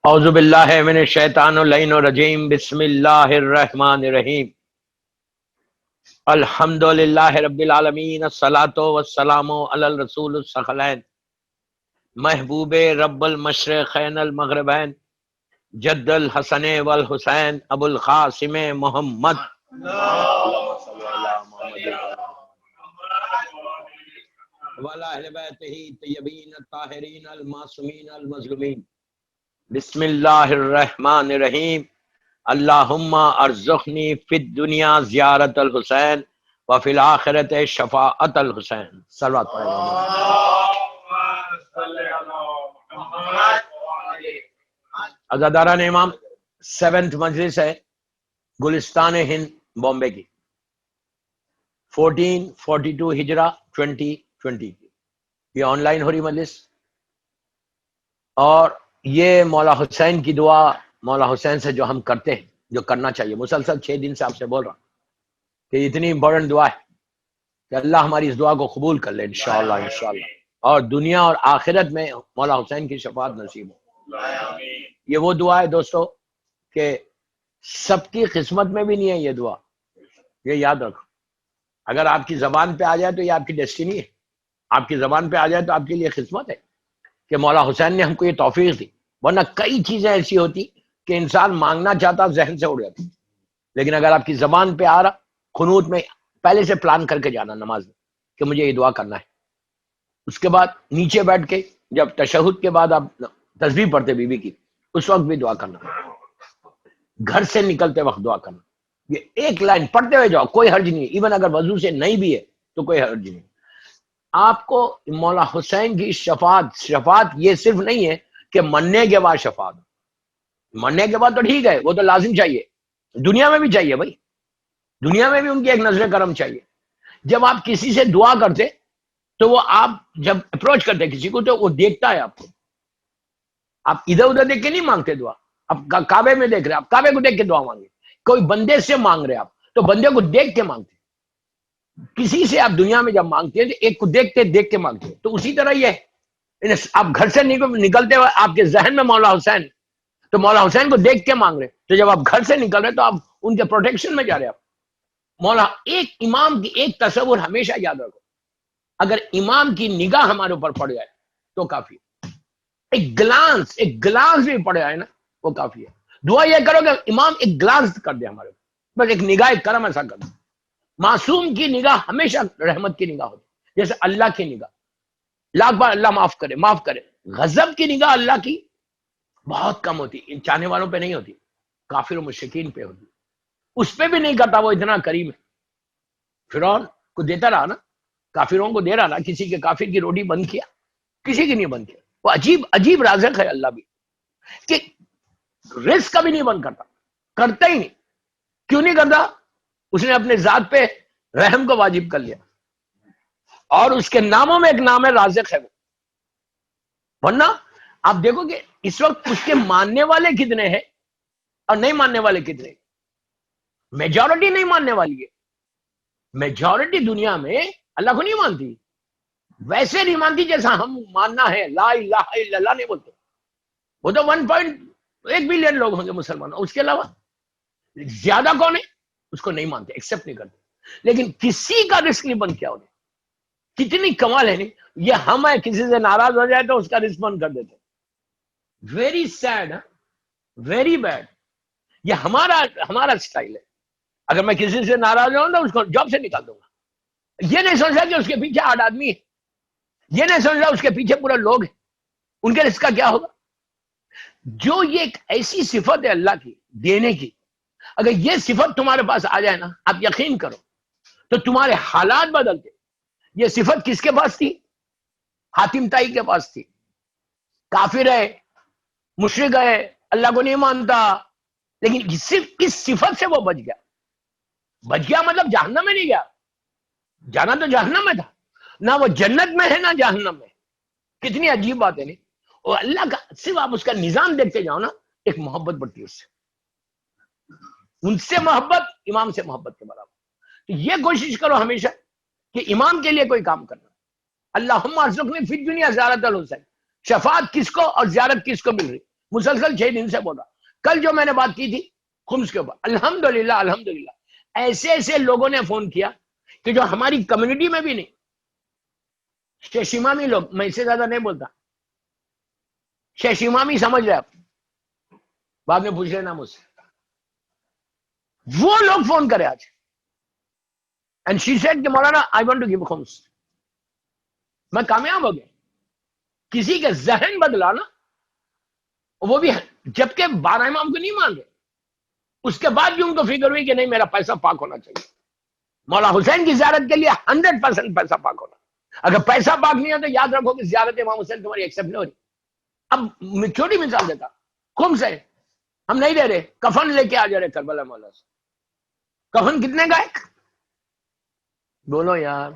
اعوذ باللہ من الشیطان اللعین الرجیم بسم اللہ الرحمن الرحیم الحمد للہ رب العالمین الصلاۃ والسلام علی الرسول الثقلین محبوب رب المشرقین المغربین جد الحسن والحسین ابو القاسم محمد وعلی اہل بیتہ الطیبین الطاہرین المعصومین المظلومین۔ بسم اللہ الرحمن الرحیم۔ اللہم ارزقنی فی الدنیا زیارت الحسین وفی الآخرت شفاعت الحسین۔ صلوات عزاداران امام، 7th مجلس ہے گلستان ہند بامبے کی، 1442 ہجرہ 2020 کی۔ یہ آن لائن ہو رہی مجلس، اور یہ مولا حسین کی دعا، مولا حسین سے جو ہم کرتے ہیں، جو کرنا چاہیے، مسلسل 6 دن سے آپ سے بول رہا ہوں کہ اتنی امپورٹنٹ دعا ہے کہ اللہ ہماری اس دعا کو قبول کر لے انشاءاللہ انشاءاللہ، اور دنیا اور آخرت میں مولا حسین کی شفاعت نصیب ہو۔ یہ وہ دعا ہے دوستو کہ سب کی قسمت میں بھی نہیں ہے یہ دعا، یہ یاد رکھو۔ اگر آپ کی زبان پہ آ جائے تو یہ آپ کی ڈیسٹینی ہے، آپ کی زبان پہ آ جائے تو آپ کے لیے قسمت ہے کہ مولا حسین نے ہم کو یہ توفیق دی، ورنہ کئی چیزیں ایسی ہوتی کہ انسان مانگنا چاہتا ذہن سے اڑ جاتی، لیکن اگر آپ کی زبان پہ آ رہا، قنوت میں پہلے سے پلان کر کے جانا نماز میں کہ مجھے یہ دعا کرنا ہے، اس کے بعد نیچے بیٹھ کے جب تشہد کے بعد آپ تسبیح پڑھتے بی بی کی، اس وقت بھی دعا کرنا، گھر سے نکلتے وقت دعا کرنا، یہ ایک لائن پڑھتے ہوئے جاؤ، کوئی حرج نہیں، ایون اگر وضو سے نہیں بھی ہے تو کوئی حرج نہیں۔ آپ کو مولا حسین کی شفاعت یہ صرف نہیں ہے کہ مرنے کے بعد شفاعت، مرنے کے بعد تو ٹھیک ہے، وہ تو لازم چاہیے، دنیا میں بھی چاہیے بھائی، دنیا میں بھی ان کی ایک نظر کرم چاہیے۔ جب آپ کسی سے دعا کرتے تو وہ آپ جب اپروچ کرتے کسی کو تو وہ دیکھتا ہے آپ کو، آپ ادھر ادھر دیکھ کے نہیں مانگتے دعا، آپ کعبے میں دیکھ رہے، آپ کعبے کو دیکھ کے دعا مانگے، کوئی بندے سے مانگ رہے آپ تو بندے کو دیکھ کے مانگتے، کسی سے آپ دنیا میں جب مانگتے ہیں تو ایک کو دیکھ کے مانگتے ہیں، تو اسی طرح یہ ہے، آپ گھر سے نکلتے ہوئے آپ کے ذہن میں مولا حسین، تو مولا حسین کو دیکھ کے مانگ رہے، تو جب آپ گھر سے نکل رہے تو آپ ان کے پروٹیکشن میں جا رہے، آپ مولا ایک امام کی ایک تصور ہمیشہ یاد رکھو، اگر امام کی نگاہ ہمارے اوپر پڑ جائے تو کافی ہے، ایک گلانس بھی پڑ جائے نا وہ کافی ہے۔ دعا یہ کرو کہ امام ایک گلانس کر دے ہمارے اوپر، بس ایک نگاہ ایک کرم ایسا کر دے۔ معصوم کی نگاہ ہمیشہ رحمت کی نگاہ ہوتی، جیسے اللہ کی نگاہ، لاکھ بار اللہ معاف کرے، غضب کی نگاہ اللہ کی بہت کم ہوتی، ان چاہنے والوں پہ نہیں ہوتی، کافر و مشرکین پہ ہوتی، اس پہ بھی نہیں کرتا، وہ اتنا کریم ہے۔ فرعون کو دیتا رہا نا، کافروں کو دے رہا نا، کسی کے کافر کی روٹی بند کیا؟ کسی کی نہیں بند کیا۔ وہ عجیب رازق ہے اللہ بھی، کہ رزق کا بھی نہیں بند کرتا ہی نہیں۔ کیوں نہیں کرتا؟ اس نے اپنے ذات پہ رحم کو واجب کر لیا، اور اس کے ناموں میں ایک نام ہے رازق ہے وہ، ورنہ آپ دیکھو کہ اس وقت اس کے ماننے والے کتنے ہیں اور نہیں ماننے والے کتنے، میجورٹی نہیں ماننے والی ہے، میجورٹی دنیا میں اللہ کو نہیں مانتی، ویسے نہیں مانتی جیسا ہم ماننا ہے، لا الہ الا اللہ نہیں بولتے، وہ تو 1.1 بلین لوگ ہوں گے مسلمان، اس کے علاوہ زیادہ کون ہے اس کو نہیں مانتے، ایکسپٹ نہیں کرتے، لیکن کسی کا رزق نہیں بند کیا انہیں، کتنی کمال ہے نہیں، یہ ہم ہے کسی سے ناراض ہو جائے تو اس کا رزق بند کر دیتے، ویری سیڈ، ویری بیڈ، یہ ہمارا سٹائل ہے۔ اگر میں کسی سے ناراض ہوں تو اس کو جاب سے نکال دوں گا، یہ نہیں سمجھا کہ اس کے پیچھے 8 آدمی ہے، یہ نہیں سمجھا اس کے پیچھے پورا لوگ ہیں، ان کے رزق کا کیا ہوگا؟ جو یہ ایک ایسی صفت ہے اللہ کی دینے کی، اگر یہ صفت تمہارے پاس آ جائے نا، آپ یقین کرو تو تمہارے حالات بدلتے۔ یہ صفت کس کے پاس تھی؟ حاتم طائی کے پاس تھی، کافر ہے، مشرک ہے، اللہ کو نہیں مانتا، لیکن صرف اس صفت سے وہ بچ گیا مطلب جہنم میں نہیں گیا، جانا تو جہنم میں تھا، نہ وہ جنت میں ہے نہ جہنم میں، کتنی عجیب بات ہے نہیں، اور اللہ کا صرف آپ اس کا نظام دیکھتے جاؤ نا، ایک محبت بڑھتی ہے اس سے، ان سے محبت امام سے محبت کے برابر۔ تو یہ کوشش کرو ہمیشہ کہ امام کے لیے کوئی کام کرنا، اللہم ارزقنی فی الدنیا زیارت الحسین، شفاعت کس کو اور زیارت کس کو مل رہی؟ مسلسل 6 دن سے بول رہا. کل جو میں نے بات کی تھی خمس کے اوپر، الحمدللہ الحمدللہ ایسے ایسے لوگوں نے فون کیا کہ جو ہماری کمیونٹی میں بھی نہیں، شیخ امامی لوگ، میں اس سے زیادہ نہیں بولتا، شیخ امامی سمجھ رہے آپ، بعد میں پوچھ لینا مجھ سے، وہ لوگ فون کرے آج. اینڈ شی سیڈ کہ مولانا آئی وانٹ ٹو گیو خمس. میں کامیاب ہو گیا. کسی کے ذہن بدلا نا، وہ بھی جبکہ 12 امام کو نہیں مان رہے، اس کے بعد بھی ان کو فکر ہوئی کہ نہیں میرا پیسہ پاک ہونا چاہیے. مولا حسین کی زیارت کے لیے 100% پیسہ پاک ہونا. اگر پیسہ پاک نہیں ہے تو یاد رکھو کہ زیارت امام حسین تمہاری ایکسپٹ نہیں ہو رہی. اب چھوٹی مثال دیتا، خمس ہے ہم نہیں دے رہے، کفن لے کے آ جا رہے کربلا مولا سے. کفن کتنے کا ہے بولو یار؟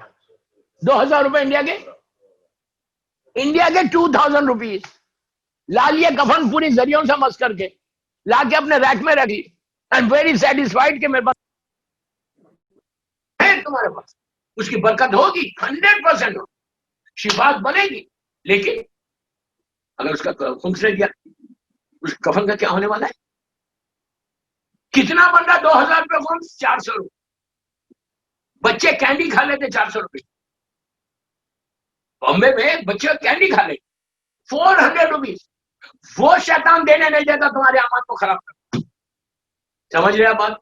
2000 روپے انڈیا کے، 2000 روپیز لا لیے کفن پوری ذریعوں سے مس کر کے لا کے اپنے ریک میں رکھ لی. اینڈ ویری سیٹسفائڈ کہ میرے پاس ہے، تمہارے پاس اس کی برکت ہوگی 100% ہوگی، شفاعت بنے گی. لیکن اگر اس کا خمس نے کیا، اس کفن کا کیا ہونے والا ہے؟ کتنا بندہ 2000 روپے خمس، 400 روپے. بچے کینڈی کھا لیتے 400 روپے. بامبے میں بچے کینڈی کھا لیتے 400 روپیز. وہ شیطان دینے نہیں دیتا تمہارے اعمال کو خراب کر. سمجھ رہے بات؟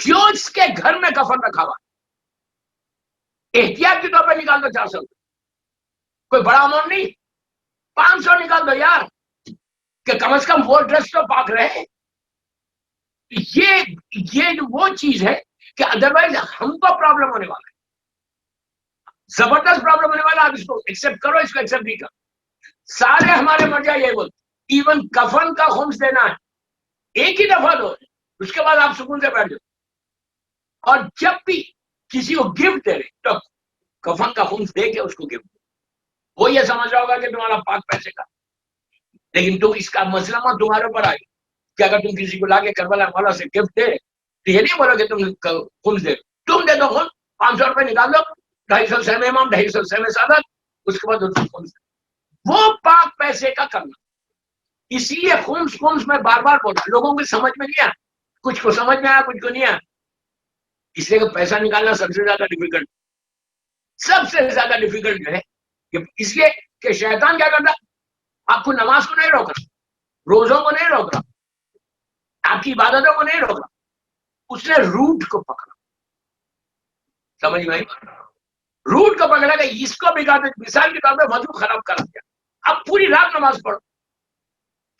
جو اس کے گھر میں کفن رکھا ہوا احتیاط کے طور پہ نکال دو 400 روپے، کوئی بڑا اماؤنٹ نہیں، 500 نکال دو یار، کہ کم از کم وہ ڈریس تو پاک رہے. یہ وہ چیز ہے کہ ادروائز ہم کو پرابلم ہونے والا ہے، زبردست پرابلم ہونے والا. آپ اس کو ایکسپٹ کرو، اس کو ایکسپٹ نہیں کرو. سارے ہمارے مرجع یہ بولتے ایون کفن کا خمس دینا ہے، ایک ہی دفعہ دو، اس کے بعد آپ سکون سے بیٹھ جاؤ. اور جب بھی کسی کو گفٹ دے رہے تو کفن کا خمس دے کے اس کو گفٹ دو. وہ یہ سمجھ رہا ہوگا کہ تمہارا پاک پیسے کا، لیکن تم اس کا مسئلہ تمہارے اوپر آئے کہ اگر تم کسی کو لا کے کربلا مولا سے گفٹ دے تو یہ نہیں بولو کہ تم خمس دے، تم دے دو خمس، 500 روپے نکال دو، 250 سیم امام، 250 سیم سعادت، اس کے بعد خمس دے. وہ پاک پیسے کا کرنا. اس لیے خمس میں بار بار بولا، لوگوں کو سمجھ میں نہیں آیا، کچھ کو سمجھ میں آیا کچھ کو نہیں آیا. اس لیے کہ پیسہ نکالنا سب سے زیادہ ڈیفیکلٹ، سب سے زیادہ ڈیفیکلٹ جو ہے اس لیے کہ شیطان کیا کرتا، آپ کو نماز کو نہیں روک رہا، روزوں کو نہیں روک رہا، آپ کی عبادتوں کو نہیں روک رہا، اس نے روٹ کو پکڑا. سمجھ میں آئی؟ روٹ کو پکڑا کہ اس کو بگاڑ دے. مثال کے طور پہ وضو خراب کر دیا، اب پوری رات نماز پڑھو،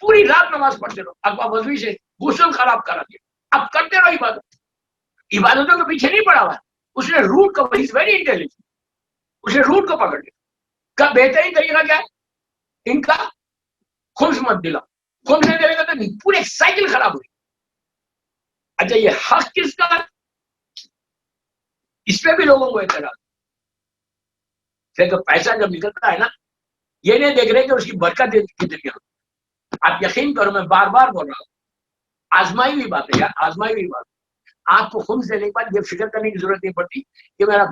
پوری رات نماز پڑھتے رہو، اب وضو سے غسل خراب کرا دیا، اب کرتے رہو عبادت. عبادتوں کے پیچھے نہیں پڑا ہوا، اس نے روٹ کو، ویری انٹیلیجنٹ، اس نے روٹ کو پکڑ لیا. کا بہترین طریقہ کیا ہے؟ ان کا خمس مت دلا، خمس نہیں دے گا تو پورے سائیکل خراب ہوئی. اچھا یہ حق کس کا؟ اس پہ بھی لوگوں کو اعتراض ہے کہ پیسہ جب نکلتا ہے نا، یہ نہیں دیکھ رہے کہ اس کی برکت کتنی ہے. آپ یقین کرو، میں بار بار بول رہا ہوں، آزمائی ہوئی بات ہے یار، آزمائی ہوئی بات. آپ کو خمس دینے کے بعد یہ فکر کرنے کی ضرورت نہیں پڑتی کہ میرا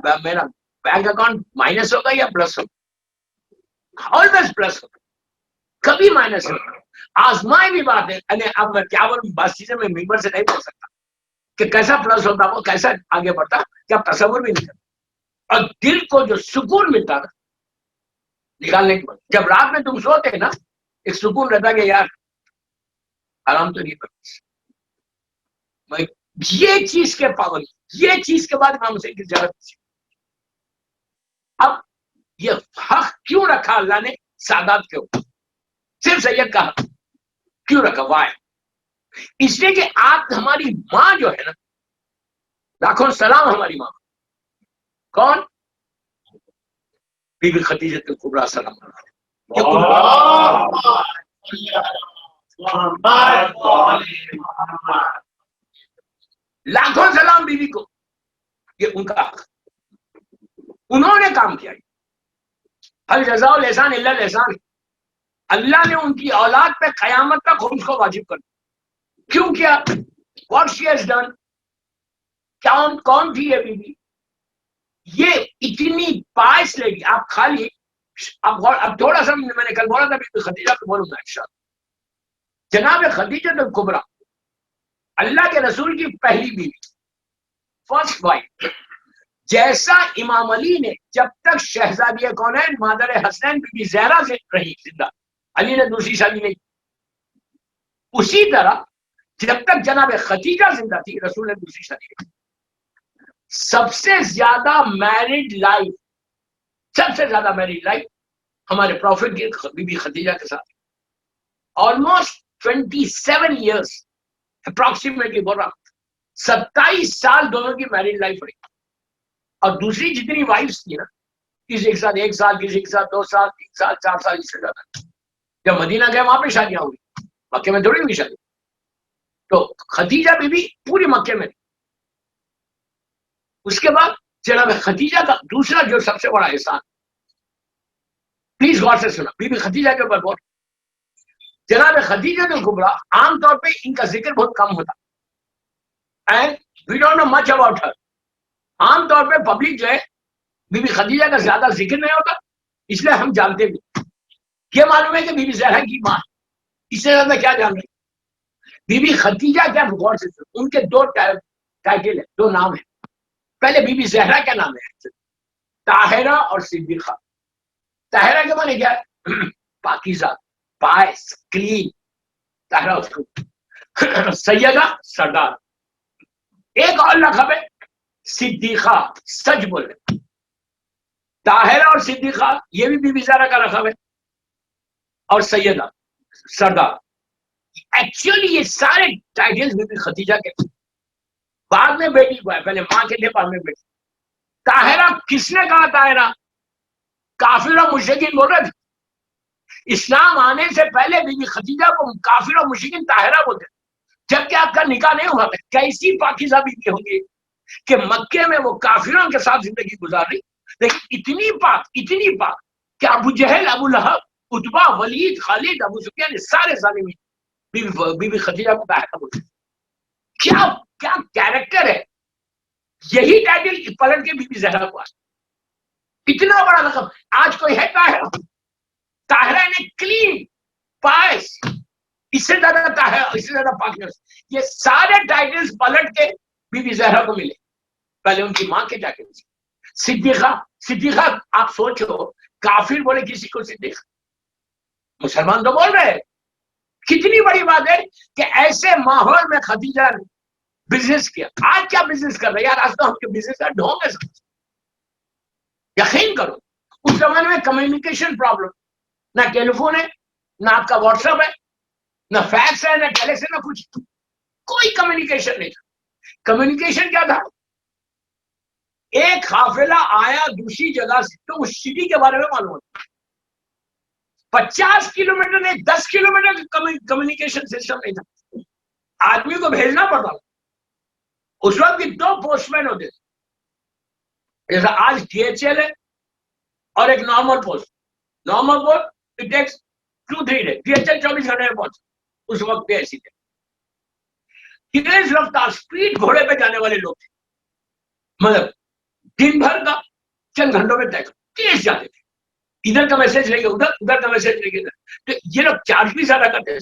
بینک اکاؤنٹ مائنس ہوگا یا پلس ہوگا. آلویز پلس ہوگا، کبھی مائنس ہوگا. آزمائی بھی بات ہے. اب میں کیا بولوں، بس چیزیں میں ممبر سے نہیں بول سکتا کہ کیسا پلس ہوتا، وہ کیسا آگے بڑھتا کہ آپ تصور بھی نہیں کرتے. اور دل کو جو سکون ملتا نا نکالنے کے بعد، جب رات میں تم سوتے نا، ایک سکون رہتا کہ یار آرام تو نہیں کرتا. یہ چیز کے پابند، یہ چیز کے بعد امام حسین کی زیارت. اب یہ حق کیوں رکھا اللہ نے سادات کے اوپر، صرف سید کا حق کیوں رکھا؟ وائے؟ اس لیے کہ آپ ہماری ماں جو ہے نا، لاکھوں سلام ہماری ماں، کون؟ بی بی خدیجہ کبریٰ سلام. لاکھوں سلام بیوی کو، یہ ان کا حق، انہوں نے کام کیا. ہل جزاء الاحسان الا الاحسان. اللہ نے ان کی اولاد پہ قیامت تک خمس کو واجب کر دیا. کیوں کیا؟ What she has done. کون تھی یہ بیوی؟ یہ اتنی پائس لے گی. آپ خالی اب تھوڑا سا میں نے کل بولا تھا بی بی خدیجہ کو بولوں گا انشاءاللہ. جناب خدیجہ الکبریٰ اللہ کے رسول کی پہلی بیوی، فرسٹ وائف. جیسا امام علی نے جب تک شہزادی کونین مادر حسنین بی بی زہرا سے رہی زندہ، علی نے دوسری شادی نہیں، اسی طرح جب تک جناب خدیجہ زندہ تھی رسول نے دوسری شادی نہیں. سب سے زیادہ میرڈ لائف، سب سے زیادہ میرڈ لائف ہمارے پروفٹ کی بی بی خدیجہ کے ساتھ، آلموسٹ 27 ایئرس اپروکسیمیٹلی بول رہا ہوں، 27 سال دونوں کی میرڈ لائف رہی. اور دوسری جتنی وائفس تھی نا، کسی کے ساتھ 1 سال، کسی کے ساتھ 2 سال، 3 سال، 4 سال، اس سے زیادہ. جب مدینہ گئے وہاں پہ شادیاں ہوئی، مکے میں تھوڑی ہوئی شادی. تو خدیجہ بی بی پوری مکے میں تھی. اس کے بعد جناب خدیجہ کا دوسرا جو سب سے بڑا احسان، پلیز غور سے سنا بی بی خدیجہ کے اوپر بہت. جناب خدیجہ الکبریٰ عام طور پہ ان کا ذکر بہت کم ہوتا، and we don't know much about her. عام طور پہ پبلک جو ہے بی بی خدیجہ کا زیادہ ذکر نہیں ہوتا، اس لیے ہم جانتے بھی یہ معلوم ہے کہ بی بی زہرا کی ماں، اس سے زیادہ کیا جان رہے. بی بی خدیجہ کیا غور سے سنا، ان کے 2 ٹائٹل ہیں، 2 نام ہیں. پہلے بی بی زہرا کا نام ہے طاہرہ اور صدیقہ. طاہرہ کے معنی کیا ہے؟ پاکیزہ، پائس، کلین. طاہرہ اس کو سیدہ، سردار. ایک اور لقب ہے صدیقہ، سچ بولے. طاہرہ اور صدیقہ یہ بھی بی بی زہرا کا لقب ہے، اور سیدہ، سردار. ایکچولی یہ سارے ٹائٹلز بی بی خدیجہ کے بعد میں بیٹی کو ہے، پہلے ماں کے لیے بعد میں بیٹی. طاہرہ کس نے کہا طاہرہ؟ کافر اور مشرکین بول رہے تھے. اسلام آنے سے پہلے بی بی خدیجہ کو کافر اور مشرکین طاہرہ بولتے تھے. جبکہ آپ کا نکاح نہیں ہوا تھا. کیسی پاکیزہ بیوی ہوگی کہ مکے میں وہ کافروں کے ساتھ زندگی گزار رہی، لیکن اتنی پاک کہ ابو جہل، ابو لہب، عتبہ، ولید، خالد، ابو سفیان سارے ظالمین بی بی خدیجہ کو طاہرہ بولتے. کیا کیریکٹر ہے. یہی ٹائٹل پلٹ کے بی بی زہرا کو آیا. اتنا بڑا لقب آج کوئی ہے طاہرہ؟ طاہرہ نے کلین، پائس، اس سے زیادہ طاہرہ، اس سے زیادہ پاکنس. یہ سارے ٹائٹلز پلٹ کے بی بی زہرا کو ملے. پہلے ان کی ماں کے ٹائٹلز. صدیقہ آپ سوچو، کافر بولے کسی کو صدیق، مسلمان تو بول رہے ہیں. کتنی بڑی بات ہے کہ ایسے ماحول میں خدیجہ نے بزنس کیا. آج کیا بزنس کر رہے یار؟ آج تو ہم کے بزنس کا ڈھونگ ہے. یقین کرو اس زمانے میں کمیونیکیشن پرابلم، نہ ٹیلی فون ہے، نہ آپ کا واٹس ایپ ہے، نہ فیکس ہے، نہ ٹیلیکس ہے، نہ کچھ. کوئی کمیونیکیشن نہیں تھا. کمیونیکیشن کیا تھا؟ ایک قافلہ آیا دوسری جگہ سے تو اس سٹی کے بارے میں معلوم ہوتا. 50 کلومیٹر نہیں، 10 کلومیٹر کمیونیکیشن سسٹم نہیں تھا. آدمی کو بھیجنا پڑتا. اس وقت بھی 2 پوسٹ مین ہوتے تھے. جیسا آج ڈی ایچ ایل ہے اور ایک normal post. Normal post it takes 2-3 days. D H L 24 گھنٹے میں پہنچ. اس وقت پہ ایسی تھے. تیز رفتار اسپیڈ گھوڑے پہ جانے والے لوگ تھے. مطلب دن بھر کا چند گھنٹوں میں طے تیز جاتے تھے. ادھر کا میسج لے کے ادھر کا میسج لے کے ادھر. تو یہ لوگ چارج بھی زیادہ کرتے تھے.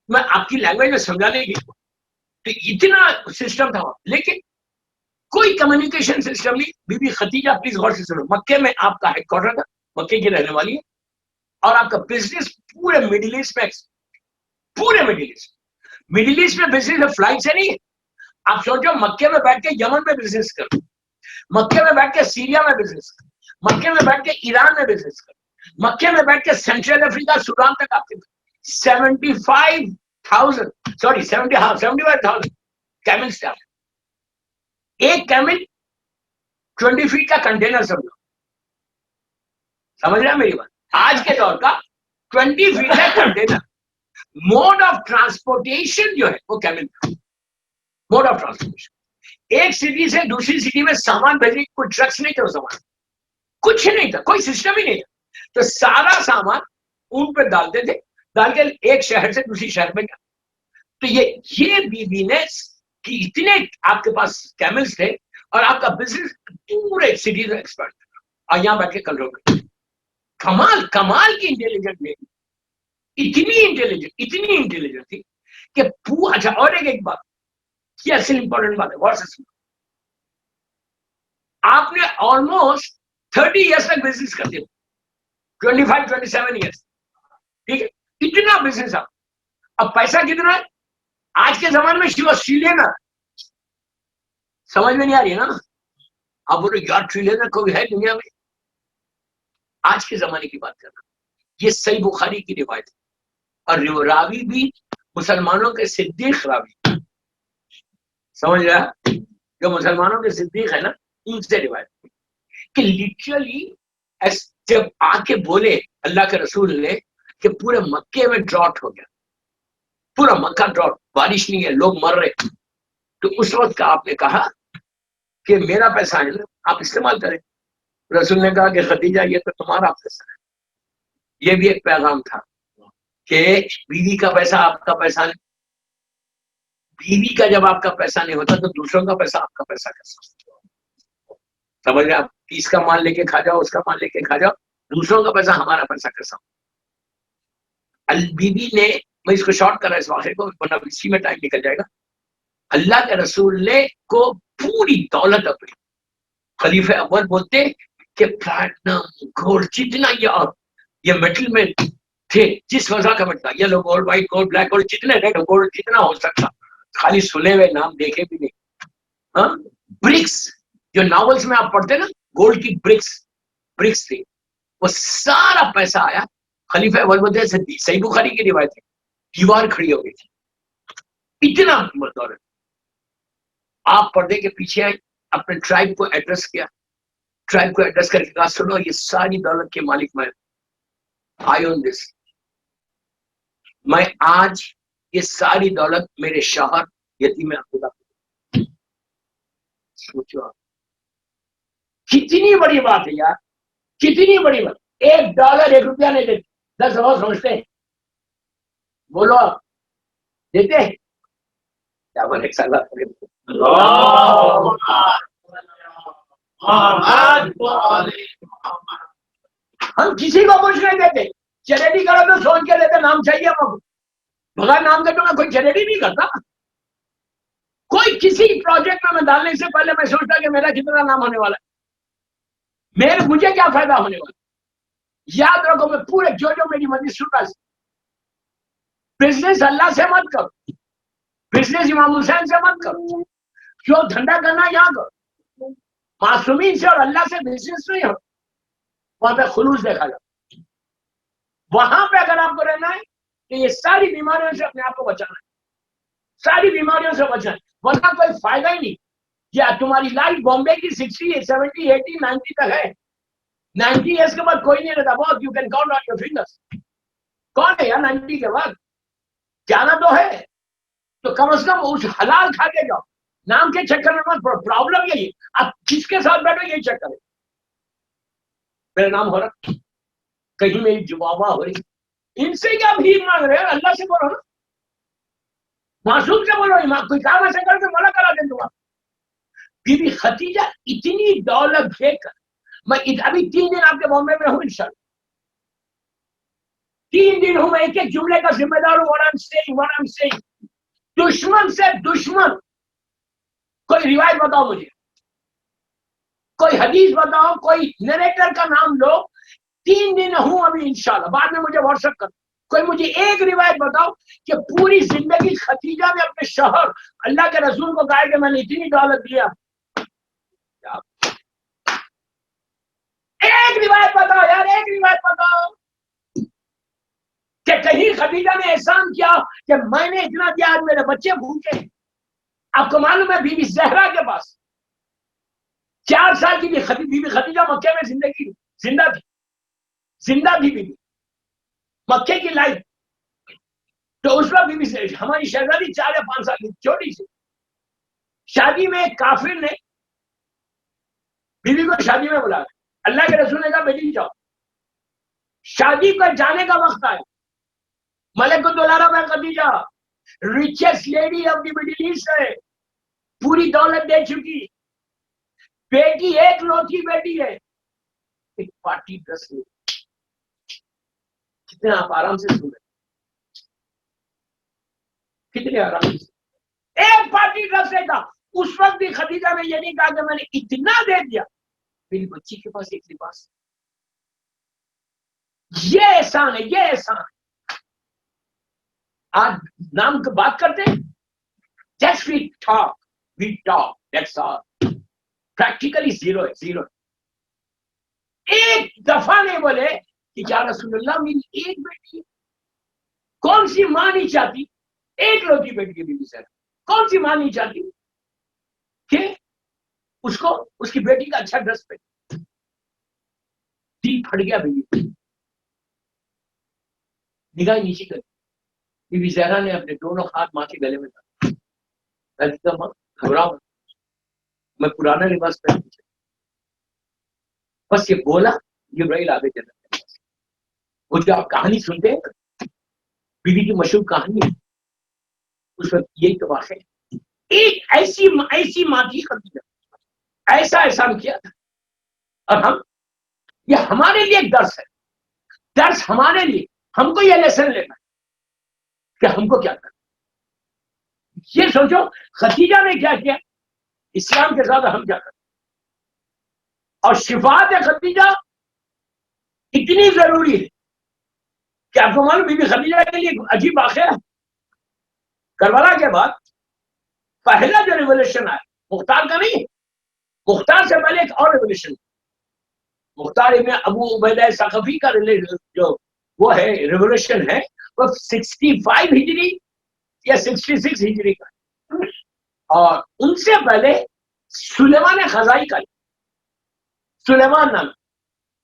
میں آپ کی لینگویج میں سمجھانے کی تو اتنا سسٹم تھا. لیکن کوئی کمیونیکیشن سسٹم نہیں. بی بی خدیجہ پلیز غور سے سنو، مکے میں آپ کا ہیڈ کوارٹر تھا، مکے کی رہنے والی ہے، اور آپ کا بزنس پورے مڈل ایسٹ میں، پورے مڈل ایسٹ میں بزنس فلائٹ سے نہیں ہے. آپ سوچو مکے میں بیٹھ کے یمن میں بزنس کرو، مکے میں بیٹھ کے سیریا میں بزنس کرو، مکے میں بیٹھ کے ایران میں بزنس کرو، مکے میں بیٹھ کے سینٹرل افریقہ، سوڈان تک آپ کے 75,000 کیملز تھے. ایک کیمل 20 فیٹ کا کنٹینر سمجھو. سمجھ رہے ہیں میری بات؟ آج کے دور کا 20 فیٹ کا کنٹینر. موڈ آف ٹرانسپورٹیشن جو ہے وہ کیمل تھا. موڈ آف ٹرانسپورٹیشن ایک سٹی سے دوسری سٹی میں سامان بھیجنے کوئی ٹرکس نہیں تھا. سامان کچھ نہیں تھا، کوئی سسٹم ہی نہیں تھا. تو سارا سامان اون پہ ڈالتے تھے، ڈال کے ایک شہر سے دوسری شہر میں گیا. تو یہ بی بی نے کہ اتنے آپ کے پاس کیملز تھے اور آپ کا بزنس پورے سٹی میں ایکسپرٹ تھا اور یہاں بیٹھ کے کنٹرول کرتے. کمال کی انٹیلیجنٹ لیڈی. اتنی انٹیلیجنٹ تھی کہ اچھا اور ایک بات یہ اصل امپورٹنٹ بات ہے، غور سے سنو. آپ نے آلموسٹ 30 ایئرس تک بزنس کر دیا، 25-27 ایئرس، ٹھیک ہے، اتنا بزنس. اب پیسہ کتنا ہے آج کے زمانے میں؟ She was trillionaire. سمجھ میں نہیں آ رہی ہے نا؟ آپ بولے یار ٹریلینر کوئی ہے دنیا میں؟ آج کے زمانے کی بات کرنا. یہ صحیح بخاری کی روایت ہے، اور راوی بھی مسلمانوں کے صدیق راوی، سمجھ رہا؟ جو مسلمانوں کے صدیق ہے نا، ان سے روایت کہ لٹرلی جب آ کے بولے اللہ کے رسول نے کہ پورے مکے میں ڈراٹ ہو گیا، پورا مکہ ڈراٹ، بارش نہیں ہے، لوگ مر رہے، تو اس وقت کا آپ نے کہا کہ میرا پیسہ ہے نا، آپ استعمال کریں. رسول نے کہا کہ خدیجہ یہ تو تمہارا پیسہ ہے. یہ بھی ایک پیغام تھا کہ بیوی کا پیسہ آپ کا پیسہ نہیں. بیوی کا جب آپ کا پیسہ نہیں ہوتا تو دوسروں کا پیسہ آپ کا پیسہ کیسا؟ سمجھ رہے آپ؟ اس کا مال لے کے کھا جاؤ، اس کا مال لے کے کھا جاؤ، دوسروں کا پیسہ ہمارا پیسہ کیسا؟ بیوی نے، میں اس کو شارٹ کر رہا اس واقعے کو ورنہ اسی میں ٹائم نکل جائے گا. اللہ کے رسول نے کو پوری دولت اپنی، خلیفہ اول بولتے کہ پلاٹنم گولڈ جتنا یہ میٹل میں تھے، جس وجہ کا مٹنا، yellow gold, white gold, black gold, جتنے ریڈ گولڈ جتنا ہو سکتا، خالی سنے ہوئے نام دیکھے بھی نہیں. ہاں، برکس جو ناولز میں آپ پڑھتے نا، گولڈ کی برکس تھی، وہ سارا پیسہ آیا. خلیفہ اول بولتے صحیح بخاری کی روایت ہے، دیوار کھڑی ہو گئی تھی، اتنا دولت. آپ پردے کے پیچھے آئے، اپنے ٹرائب کو ایڈریس کیا، ٹرائب کو ایڈریس کر کے کہا سنو یہ ساری دولت کے مالک میں، آئی اون دس، میں آج یہ ساری دولت میرے شوہر یتیم خدا. سوچو آپ کتنی بڑی بات ہے یار، کتنی بڑی بات. $1 $1 نہیں دیتے، 10 روز سمجھتے ہیں. بولو آپ دیتے ہیں کیا؟ بولے ہم کسی کو کچھ نہیں دیتے. چیریٹی کرو تو سوچ کے دیتے نام چاہیے ہم، بغیر نام کے تو میں کوئی چیریٹی نہیں کرتا. کوئی کسی پروجیکٹ میں ڈالنے سے پہلے میں سوچتا کہ میرا کتنا نام ہونے والا ہے، مجھے کیا فائدہ ہونے والا. یاد رکھو میں پورے جو میری مجلس سن رہا، بزنس اللہ سے مت کرو، بزنس امام حسین سے مت کرو، جو دھندا کرنا یہاں کرو، معصومین سے اور اللہ سے بزنس نہیں ہو. وہاں پہ خلوص دیکھا جاتا. وہاں پہ اگر آپ کو رہنا ہے تو یہ ساری بیماریوں سے اپنے آپ کو بچانا ہے، ساری بیماریوں سے بچنا ہے، ورنہ کوئی فائدہ ہی نہیں. یا تمہاری لائف بامبے کی 60 70 80 90 تک ہے، 90 ایئرس کے بعد کوئی نہیں رہتا. بہت you can count on your fingers. کون ہے یار 90 کے بعد؟ جانا تو ہے تو کم از کم اس حلال کھا کے جاؤ، نام کے چکر میں مت پڑو. پرابلم یہی ہے اب کس کے ساتھ بیٹھو یہی چکر ہے. میرا نام ہو رہا، کہیں میری جوابا ہو رہی، ان سے کیا بھیک مانگ رہے ہیں؟ اللہ سے بولو نا، معصوم سے بولو. کوئی کام ایسا کر کے مولا کرا دیں تمہارا. بی بی خدیجہ اتنی دولت دے کر، میں ابھی 3 دن آپ کے بامبے میں ہوں انشاءاللہ، 3 دن ہوں، میں ایک ایک جملے کا ذمہ دار ہوں. what I'm saying. دشمن سے دشمن کوئی روایت بتاؤ مجھے، کوئی حدیث بتاؤ، کوئی نریٹر کا نام لو. 3 دن ہوں ابھی انشاءاللہ، بعد میں مجھے واٹس ایپ کر. کوئی مجھے ایک روایت بتاؤ کہ پوری زندگی خدیجہ نے اپنے شوہر اللہ کے رسول کو کہا کہ میں نے اتنی دولت دیا. ایک روایت بتاؤ یار، ایک روایت بتاؤ کہ کہیں خدیجہ نے احسان کیا کہ میں نے اتنا دیا آج میرے بچے بھوکے. آپ کو معلوم ہے بی بی زہرا کے پاس 4 سال کی بی بی خدیجہ مکے میں زندہ تھی بی بی مکے کی لائف. تو اس وقت بی بی ہماری شہزادی 4 یا 5 سال کی چھوٹی سی. شادی میں ایک کافر نے بی بی کو شادی میں بلایا. اللہ کے رسول نے کہا بیٹی جاؤ، شادی پر جانے کا وقت آیا. ملک الدولارہ میں Khadija richest lady of the Middle East ہے، پوری دولت دے چکی، بیٹی ایک لوٹی بیٹی ہے، ایک پارٹی ڈریس میں. کتنے آپ آرام سے سن رہے. کتنے آرام سے ایک پارٹی طرف سے تھا. اس وقت بھی خدیجہ نے یہ نہیں کہا کہ میں نے اتنا دے دیا. میری بچی کے پاس ایک لباس. یہ احسان ہے, یہ احسان ہے. آج نام کی بات کرتے ہیں, just we talk, that's all. Practically zero ہے, زیرو. ایک دفعہ نہیں بولے کہ یا رسول اللہ میری ایک بیٹی ہے. کون سی ماں نہیں چاہتی ایک لوٹی بیٹی کی بیوی سے؟ کون سی ماں نہیں چاہتی کہ اس کو اس کی بیٹی کا اچھا ڈریس پہنے؟ دل پھٹ گیا بیوی. نگاہ نیچی کری. بیوی زہرا نے اپنے دونوں ہاتھ ماں کے گلے میں ڈالا. ماں گھبراؤ, میں پرانا لباس پہن کے بس یہ بولا. جبرائیل آگے چلا. وہ جو آپ کہانی سنتے ہیں بیوی کی مشہور کہانی ہے, اس وقت یہی تو واقع ہے. ایک ایسی ماں کی خدیجہ, ایسا احسان کیا تھا. اور ہم, یہ ہمارے لیے ایک درس ہے. درس ہمارے لیے, ہم کو یہ لیسن لینا ہے کہ ہم کو کیا کرنا. یہ سوچو خدیجہ نے کیا کیا, اسلام کے ساتھ ہم کیا کریں. اور شفاعت خدیجہ اتنی ضروری ہے کہ آپ کو معلوم بی بی خدیجہ کے لیے عجیب واقعہ ہے. کربلا کے بعد پہلا جو ریولیوشن آیا مختار کا نہیں, مختار سے پہلے ایک اور ریولیوشن. مختار ابن ابو عبیدہ ثقفی کا جو وہ ہے ریولیوشن ہے, وہ 65 ہجری یا 66 ہجری کا. اور ان سے پہلے سلیمان خزائی کا, سلیمان نام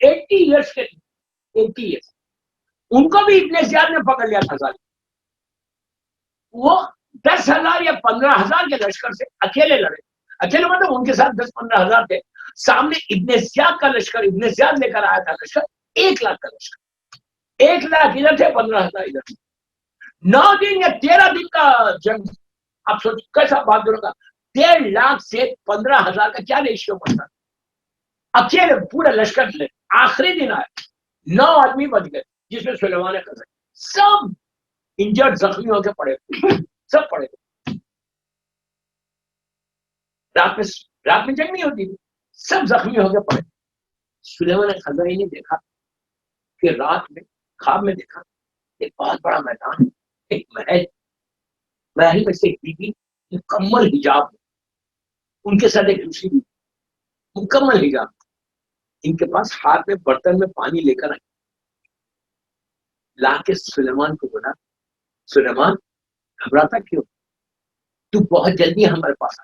80 ایئرس کے, 80 ایئرس. ان کو بھی ابن زیاد نے پکڑ لیا خزائی. وہ 10,000 یا 15,000 کے لشکر سے اکیلے لڑے. اکیلے مطلب ان کے ساتھ 10-15,000 تھے. سامنے ابن زیاد کا لشکر, ابن زیاد لے کر آیا تھا لشکر 1 لاکھ کا لشکر. 1 لاکھ ادھر تھے, 15,000 ادھر تھے. 9 دن یا 13 دن کا جنگ. آپ سوچ کیسا بہادر ہوگا. 1.5 لاکھ سے 15,000 کا کیا ریشیو بنتا. اکیلے پورے لشکر لے. آخری دن آئے 9 آدمی بچ گئے جس میں سلیمان خزائی. سب انجرڈ, زخمی ہو کے پڑے, سب پڑے. رات میں جنگ نہیں ہوتی تھی, سب زخمی ہو کے پڑے. سلیمان خزائی نے دیکھا کہ رات میں خواب میں دیکھا ایک بہت بڑا میدان, ایک محل میں سے ایک بیوی مکمل حجاب, ان کے ساتھ ایک دوسری بیوی مکمل حجاب. ان کے پاس ہاتھ میں برتن میں پانی لے کر آئی. لا کے سلیمان کو بولا, سلیمان گھبراتا کیوں, تو بہت جلدی ہمارے پاس آ.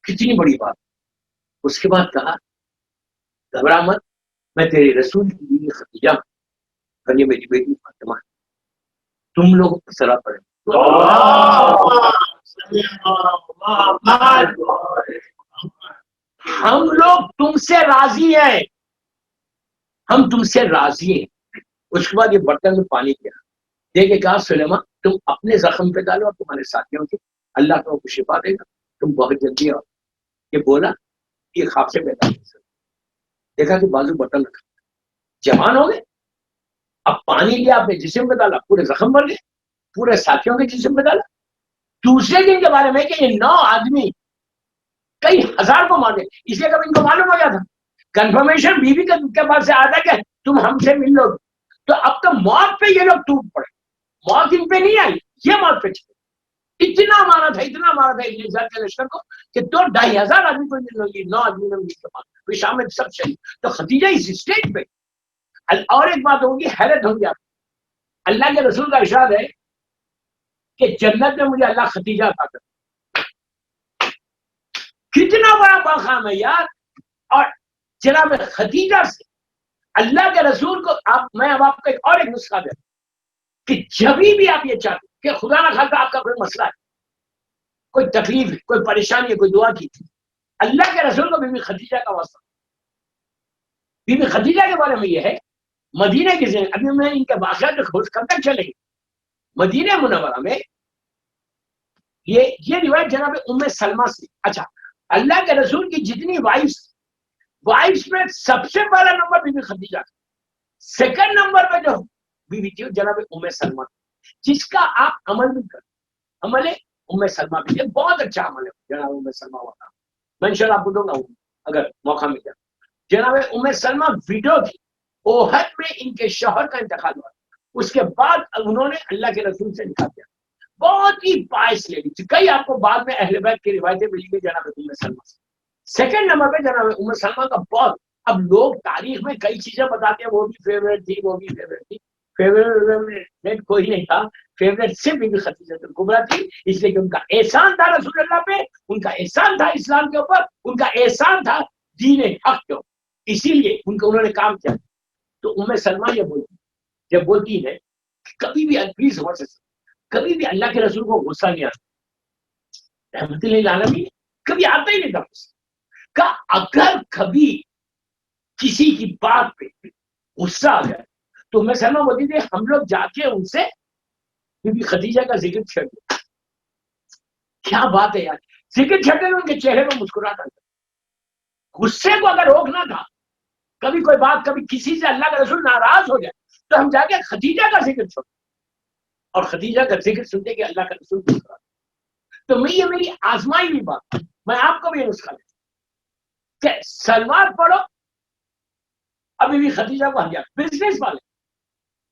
کتنی بڑی بات. اس کے بعد کہا گھبرا مت, میں تیرے رسول کی بیوی خدیجہ ہوں, اور یہ میری بیٹی فاطمہ ہے. تم لوگ سرا پڑے. ہم لوگ تم سے راضی ہیں, ہم تم سے راضی ہیں. اس کے بعد یہ برتن میں پانی کیا, دے کے کہا سلیمان تم اپنے زخم پہ ڈالو اور تمہارے ساتھیوں کے, اللہ تم کو شفا دے گا, تم بہت جلدی آؤ. یہ بولا, یہ خواب سے پیدا ہوا. دیکھا کہ بازو برتن رکھا, جوان ہو گئے. اب پانی لیا اپنے جسم پہ ڈالا, پورے زخم بھر گئے, پورے ساتھیوں کے جسم پہ ڈالا. دوسرے دن کے بارے میں کہ یہ 9 آدمی کئی ہزار کو مار گئے, اس لیے کب ان کو معلوم ہو گیا تھا. کنفرمیشن بیوی کے پاس سے آتا کہ تم ہم سے مل لو, تو اب تو موت پہ یہ لوگ ٹوٹ پڑے. موت ان پہ نہیں آئی, یہ موت پہ چلے. اتنا مارا تھا ابن زیاد کے لشکر کو کہ 2-2.5 ہزار آدمی کو مل گئی. 9 آدمی نے مل کے مارا, پھر شام میں سب شہید. تو خدیجہ اس اسٹیج پہ. اور ایک بات ہوگی, حیرت ہوگی آپ, اللہ کے رسول کا ارشاد ہے کہ جنت میں مجھے اللہ خدیجہ عطا کر. کتنا بڑا مقام ہے یار. اور جناب خدیجہ سے اللہ کے رسول کو میں اب آپ کو اور ایک نسخہ دے کہ جب بھی آپ یہ چاہتے کہ خدا نہ خاصا آپ کا کوئی مسئلہ ہے, کوئی تکلیف ہے, کوئی پریشانی ہے, کوئی دعا کی, اللہ کے رسول کو بی بی خدیجہ کا واسطہ. بی بی خدیجہ کے بارے میں یہ ہے, مدینہ کی زندگی, ابھی میں ان کے واقعات کھوج کر تک چلیں گے. مدینہ منورہ میں یہ روایت جناب ام سلمہ سے. اچھا, اللہ کے رسول کی جتنی وائفس میں سب سے پہلا نمبر بی بی خدیجہ, سیکنڈ نمبر پہ جو بیوی تھی جناب ام سلمہ, جس کا آپ عمل بھی کریں. عمل ہے ام سلمہ بھی ایک بہت اچھا عمل ہے جناب ام سلمہ والا. میں انشاءاللہ آپ کو دوں گا اگر موقع مل جائے. جناب ام سلمہ ویڈیو تھی, اوہد میں ان کے شوہر کا انتقال ہوا, اس کے بعد انہوں نے اللہ کے رسول سے نکاح کیا. بہت ہی پائس لیڈی تھی. کئی آپ کو بعد میں اہل بیت کی روایتیں ملی گئی جناب ام سلمہ سے. سیکنڈ نمبر پہ جناب ام سلمہ کا بہت, اب لوگ تاریخ میں کئی چیزیں بتاتے ہیں, وہ بھی فیوریٹ تھی, وہ بھی فیوریٹ تھی. فیوریٹ کوئی نہیں تھا, فیوریٹ صرف بی بی خدیجہ الکبریٰ تھی, اس لیے کہ ان کا احسان تھا رسول اللہ پہ, ان کا احسان تھا اسلام کے اوپر, ان کا احسان تھا دین حق کے اوپر, اسی لیے انہوں نے کام کیا. تو ام سلمہ یہ بولتی, جب بولتی ہے کبھی بھی پلیز کبھی بھی اللہ کے رسول کو غصہ نہیں آتا, رحمت للعالمین کبھی آتا ہی نہیں تھا کہ اگر کبھی کسی کی بات پہ غصہ آ جائے تو میں سلمہ بولتی تھی ہم لوگ جا کے ان سے بی بی خدیجہ کا ذکر چھڑ دیا. کیا بات ہے یار, ذکر چھڑتے ان کے چہرے پہ مسکراہٹ آتا. غصے کو اگر روکنا تھا, کبھی کوئی بات, کبھی کسی سے اللہ کا رسول ناراض ہو جائے تو ہم جا کے خدیجہ کا ذکر چھوڑ, اور خدیجہ کا ذکر سنتے کہ اللہ کا رسول مسکراتا. تو یہ میری آزمائی ہوئی بات, میں آپ کو بھی یہ نسخہ دیں کہ سلوات پڑھو, ابھی بھی خدیجہ کو ہدیہ. بزنس والے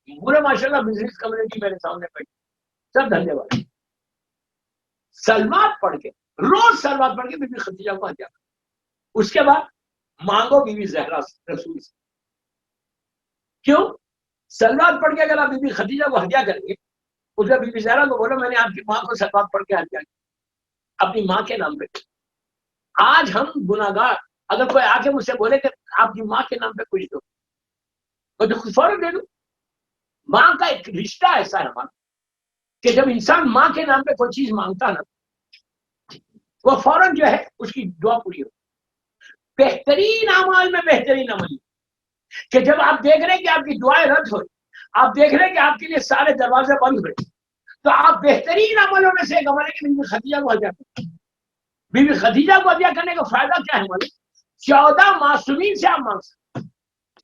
پورے ماشاءاللہ بزنس کمیونٹی میرے سامنے پڑی, سب دھندے والے, سلوات پڑھ کے روز سلوات پڑھ کے بی بی خدیجہ کو ہدیہ. اس کے بعد مانگو بی بی زہرا رسول سے. کیوں؟ سلوات پڑھ کے اگر آپ بی بی خدیجہ کو ہدیہ کریں گے, اس کا بی بی زہرا کو بولو میں نے آپ کی ماں کو سلوات پڑھ کے ہدیہ کیا اپنی ماں کے نام پہ. آج ہم گناہگار, اگر کوئی آ کے مجھ سے بولے کہ آپ کی ماں کے نام پہ کچھ دو, تو فوراً دے دوں. ماں کا ایک رشتہ ایسا ہے ہمارا کہ جب انسان ماں کے نام پہ کوئی چیز مانگتا نا, وہ فوراً جو ہے اس کی دعا پوری ہو. بہترین اعمال میں بہترین عمل کہ جب آپ دیکھ رہے ہیں کہ آپ کی دعائیں رد ہوئی, آپ دیکھ رہے ہیں کہ آپ کے لیے سارے دروازے بند ہوئے, تو آپ بہترین عملوں میں سے ایک عمل ہے کہ بی بی خدیجہ کو ہدیہ کریں. بی بی خدیجہ کو ہدیہ کرنے کا فائدہ کیا ہے مالک؟ 14 معصومین سے آپ مانگ سکتے.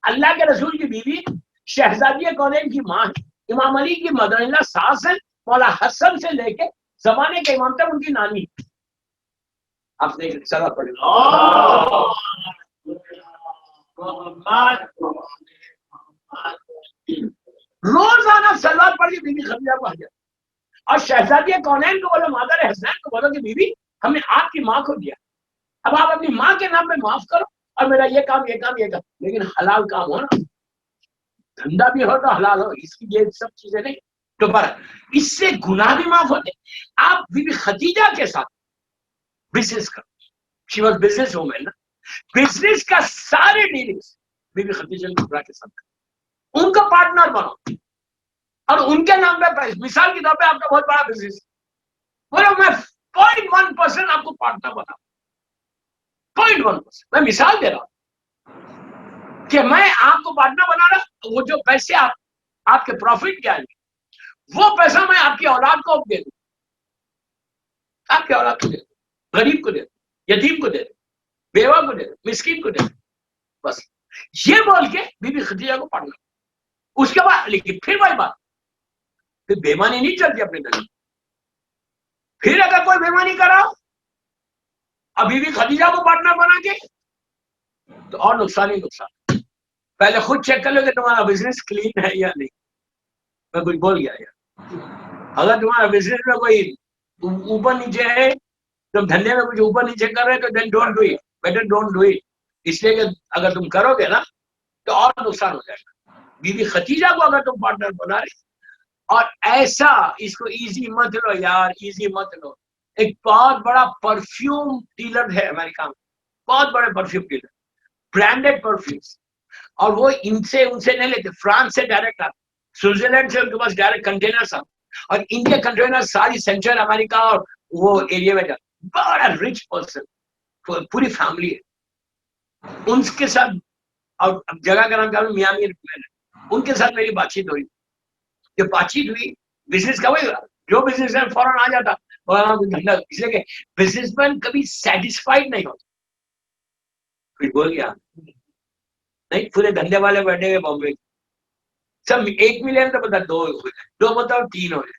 اللہ کے رسول کی بیوی شہزادی کونین کی ماں ہے, امام علی کی مدر اللہ ساس ہے, مولا حسن سے لے کے زمانے کے امام تک ان کی نانی. آپ نے سلا پڑے روزانہ سلوات پڑھ کے بی بی خدیجہ کو ہدیہ. اور شہزادی کونین کو بولو, مادر حسین کو بولو کہ بی بی ہم نے آپ کی ماں کو دیا, اب آپ اپنی ماں کے نام پہ معاف کرو, اور میرا یہ کام یہ کام یہ کام, لیکن حلال کام ہو نا, دھندا بھی ہو تو حلال ہو, اس کی یہ سب چیزیں نہیں. تو پر اس سے گناہ بھی معاف ہوتے. آپ بی بی خدیجہ کے ساتھ بزنس کرو, شی واز بزنس وومن نا, بزنس کا سارے ڈیلنگز بی بی خدیجہ الکبریٰ کے ساتھ کرو, ان کا پارٹنر بنو, اور ان کے نام پہ مثال کے طور پہ آپ کا بہت بڑا بزنس, بولو میں 0.1% آپ کو پارٹنر بناؤں, 0.1%. میں مثال دے رہا ہوں کہ میں آپ کو پارٹنر بنا رہا, وہ جو پیسے آپ کے پروفٹ کے آئیں گے, وہ پیسہ میں آپ کی اولاد کو دے دوں, آپ کی اولاد کو دے دوں, غریب کو دے دوں, یتیم کو دے دوں, بیوہ کو دے دوں, مسکین کو دے دوں, بس یہ بول کے بی بی خدیجہ کو پڑھنا. اس کے بعد لیکن پھر وہی بات, پھر بےمانی نہیں چلتی اپنے دل میں. پھر اگر کوئی بےمانی کرا ابھی بھی خدیجہ کو پارٹنر بنا کے, تو اور نقصان ہی نقصان. پہلے خود چیک کر لو کہ تمہارا بزنس کلین ہے یا نہیں. میں کچھ بول گیا یار, اگر تمہارا بزنس میں کوئی اوپر نیچے ہے, تم دھندے میں کچھ اوپر نیچے کر رہے تو then don't do it, better don't do it. اس لیے کہ اگر تم کرو گے نا تو اور نقصان ہو جائے گا. بی بی خدیجہ کو اگر تم پارٹنر بنا رہے, اور ایسا اس کو ایزی مت لو یار, ایزی مت لو. ایک بہت بڑا پرفیوم ڈیلر ہے امریکہ میں, بہت بڑے پرفیوم ڈیلر, برانڈیڈ پرفیومس, اور وہ ان سے نہیں لیتے, فرانس سے ڈائریکٹ آتے, سوئٹزرلینڈ سے ان کے پاس ڈائریکٹ کنٹینرس آتے, اور ان کے کنٹینر ساری سینٹرل امریکہ اور وہ ایریا میں جاتے. بڑا رچ پرسن, پوری فیملی ہے ان کے ساتھ, اور جگہ کا نام کیا ہے میامی, ان کے ساتھ میری بات چیت ہوئی. جب بات چیت ہوئی بزنس کا, وہی جو بزنس مین فوراً آ جاتا دھندا, اس لیے کہ بزنس مین کبھی سیٹسفائڈ نہیں ہوتا. کچھ بول گیا نہیں, پورے دھندے والے بیٹھے ہوئے بامبے, سب 1 ملین تو بتا 2 ہو جائے, 2 بتاؤ 3 ہو جائے,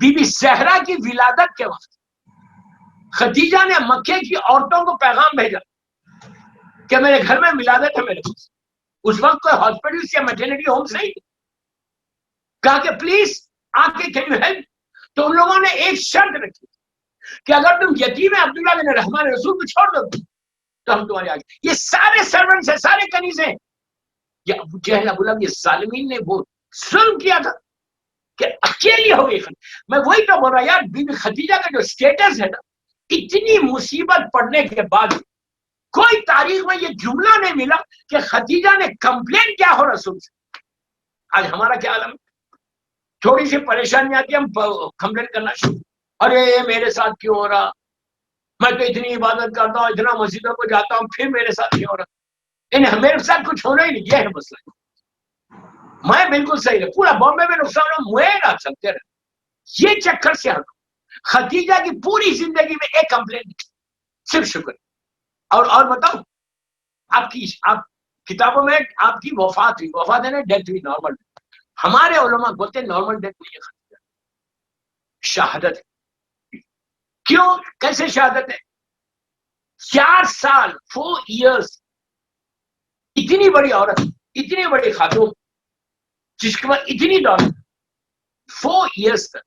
بی بی زہرا کی ولادت کے وقت خدیجہ نے مکے کی عورتوں کو پیغام بھیجا کہ میرے گھر میں ولادت ہے میرے پاس. اس وقت کوئی ہاسپٹل یا میٹرنٹی ہوم نہیں، کہا کہ پلیز آ کے کین یو ہیلپ. تو ان لوگوں نے ایک شرط رکھی کہ اگر تم یتیم عبداللہ بن رحمان رسول کو چھوڑ دو تو ہم تمہارے آگے. یہ سارے سرونٹس ہیں، سارے کنیز ہیں. یہ ابو جہل ابو لہب، یہ ظالمین نے وہ ظلم کیا تھا کہ اکیلی ہو گئی. میں وہی تو بول رہا یار، بی بی خدیجہ کا جو سٹیٹس ہے نا، اتنی مصیبت پڑنے کے بعد کوئی تاریخ میں یہ جملہ نہیں ملا کہ خدیجہ نے کمپلین کیا ہو رسول سے. آج ہمارا کیا عالم، تھوڑی سی پریشانی آتی ہے ہم کمپلین کرنا شروع، ارے میرے ساتھ کیوں ہو رہا، میں تو اتنی عبادت کرتا ہوں، اتنا مسجدوں کو جاتا ہوں، پھر میرے ساتھ کیوں ہو رہا. میرے ساتھ کچھ ہونا ہی نہیں، یہ ہے مسئلہ. میں بالکل صحیح ہے، پورا بامبے میں نقصان ہوئے نہ سکتے رہے. یہ چکر سے ہٹو. خدیجہ کی پوری زندگی میں ایک کمپلین، صرف شکر. اور بتاؤ، آپ کتابوں میں آپ کی وفات ہوئی، وفات ہے نا، ڈیتھ ہوئی، نارمل. ہمارے علماء بولتے ہیں نارمل ڈیتھ نہیں ہے خدیجہ، شہادت ہے. کیوں، کیسے شہادت ہے؟ 4 سال 4 ایئرس، اتنی بڑی عورت، اتنی بڑی خاتون جس کے بعد اتنی دولت، 4 ایئرس تک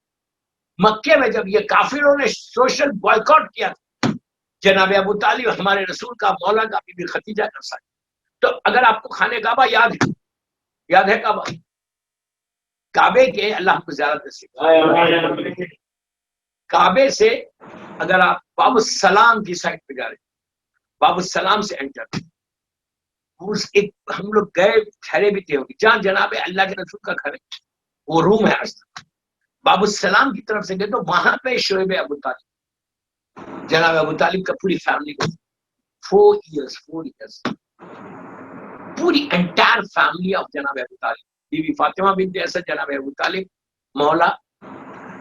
مکے میں جب یہ کافروں نے سوشل بائیکاٹ کیا تھا، جناب ابو طالب ہمارے رسول کا، مولا کا، بی بی خدیجہ کا ساتھ. تو اگر آپ کو خانہ کعبہ یاد ہے کعبے کے، اللہ کو زیارت نصیب، کعبے سے اگر آپ باب السلام کی سائڈ پہ جا رہے، باب السلام سے انٹر، ہم لوگ گئے ٹھہرے بھی تھے جہاں جناب اللہ کے رسول کا گھر ہے، وہ روم ہے آج تک. باب السلام کی طرف سے گئے تو وہاں پہ شعیب ابو طالب، جناب ابو طالب کا پوری فیملی کو 4 ایئرس پوری انٹائر فیملی آف جناب ابو طالب، بی بی فاطمہ بنت اسد، جناب ابو طالب، مولا،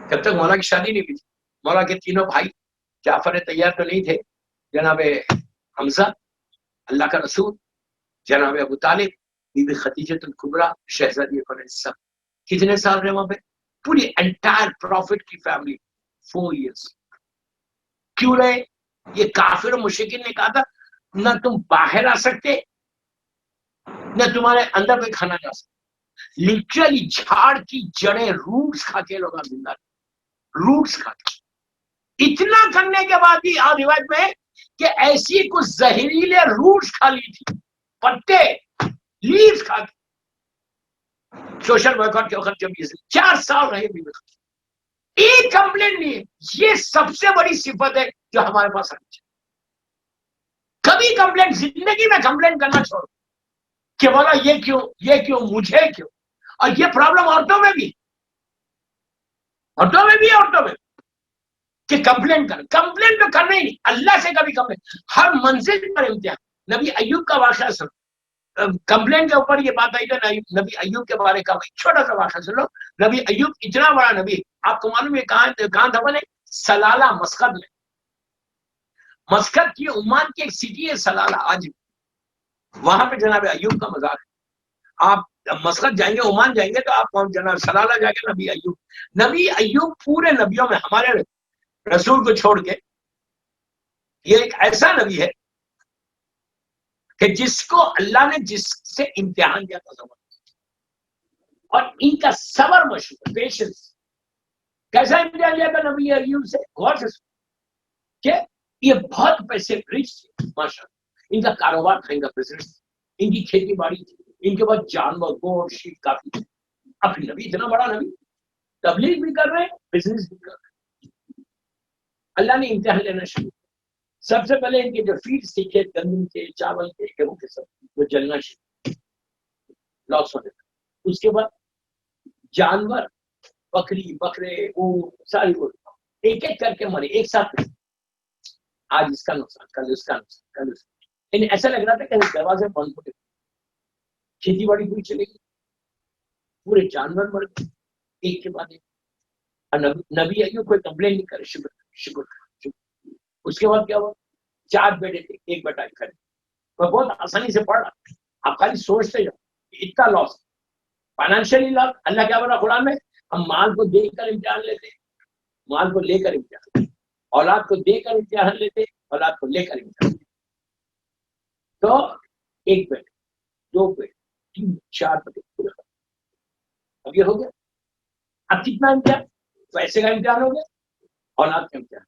جب تک مولا کی شادی نہیں ہوئی تھی، مولا کے تینوں بھائی، جعفر طیار تو نہیں تھے، جناب حمزہ، اللہ کا رسول، جناب ابو طالب، بی بی خدیجہ الکبریٰ، شہزادی فرنسا. کتنے سال رہے وہاں پہ؟ پوری انٹائر پروفٹ کی فیملی 4 ایئرس. کیوں رہے؟ یہ کافر و مشرکین نے کہا تھا نہ تم باہر آ سکتے، نہ تمہارے اندر کوئی کھانا جا سکتا. لٹرلی جھاڑ کی جڑیں، روٹس کھا کے لوگ زندہ، روٹس کھا کے. اتنا کرنے کے بعد بھی روایت میں کہ ایسی کچھ زہریلے روٹس کھا لی تھی، پتے، لیوز کھا کے. سوشل بائیکاٹ کے وقت جب یہ 4 سال رہے بھی ایک کمپلین نہیں ہے. یہ سب سے بڑی صفت ہے جو ہمارے پاس آنی چاہیے. کبھی کمپلین، زندگی میں کمپلین کرنا چھوڑو کہ بولا یہ کیوں مجھے کیوں. اور یہ پرابلم عورتوں میں بھی کہ کمپلین تو کرنا ہی نہیں. اللہ سے کبھی کمپلین، ہر منزل پر امتحان. نبی ایوب کا واقعہ سن، کمپلین کے اوپر یہ بات آئی تھا نبی ایوب کے بارے کا. چھوٹا سا واقعہ سن لو. نبی ایوب اتنا بڑا نبی، آپ کو معلوم ہے کہاں تھا بنے؟ سلالہ، مسقط میں. مسقط کی عمان کی ایک سٹی ہے سلالہ، آج وہاں پہ جناب ایوب کا مزار ہے. آپ مسقط جائیں گے، عمان جائیں گے تو آپ جناب سلالہ جائیں گے. نبی ایوب پورے نبیوں میں ہمارے رسول کو چھوڑ کے یہ ایک ایسا نبی ہے کہ جس کو اللہ نے جس سے امتحان دیا تھا صبر، اور ان کا صبر مشہور، پیشنس. کیسا امتحان دیا تھا نبی ایوب سے؟ غور سے کہ یہ بہت پیسے رچ تھے ماشاء اللہ، ان کا کاروبار تھا، ان کا بزنس، ان کی کھیتی باڑی تھی، ان کے بعد جانور، گوشت، شیپ کافی تھے. اب نبی اتنا بڑا نبی، تبلیغ بھی کر رہے ہیں، بزنس بھی کر رہے ہیں. اللہ نے امتحان لینا شروع کیا. سب سے پہلے ان کے جو فیڈس تھے، گندم کے، چاول کے، گیہوں کے، سب وہ جلنا شروع، لاس ہونے لگا. اس کے بعد جانور، بکری، بکرے، اونٹ، ساری ایک ایک کر کے مرے ایک ساتھ. آج اس کا نقصان، کل اس کا نقصان، کل اس کا. ایسا لگ رہا تھا کہ دروازے بند ہو گئے، کھیتی باڑی پوری چلے گی، پورے جانور مر گئے ایک کے بعد ایک. نبی ایوب کوئی کمپلین نہیں کرے، شکر. اس کے بعد کیا ہوا؟ 4 بیٹے تھے، ایک بیٹا کھڑے. میں بہت آسانی سے پڑھ رہا، آپ خالی سوچتے جاؤ. اتنا لاس، فائنینشیلی لاس. اللہ کیا بولا قرآن میں؟ ہم مال کو دے کر امتحان لیتے، مال کو لے کر امتحان، اولاد کو دے کر امتحان لیتے، اولاد کو لے کر امتحان لیتے۔ تو ایک بیٹے، دو بیٹے، تین، چار بیٹے پورے ختم۔ اب یہ ہو گیا۔ اب کتنا امتحان؟ پیسے کا امتحان ہو گیا، اولاد کا امتحان۔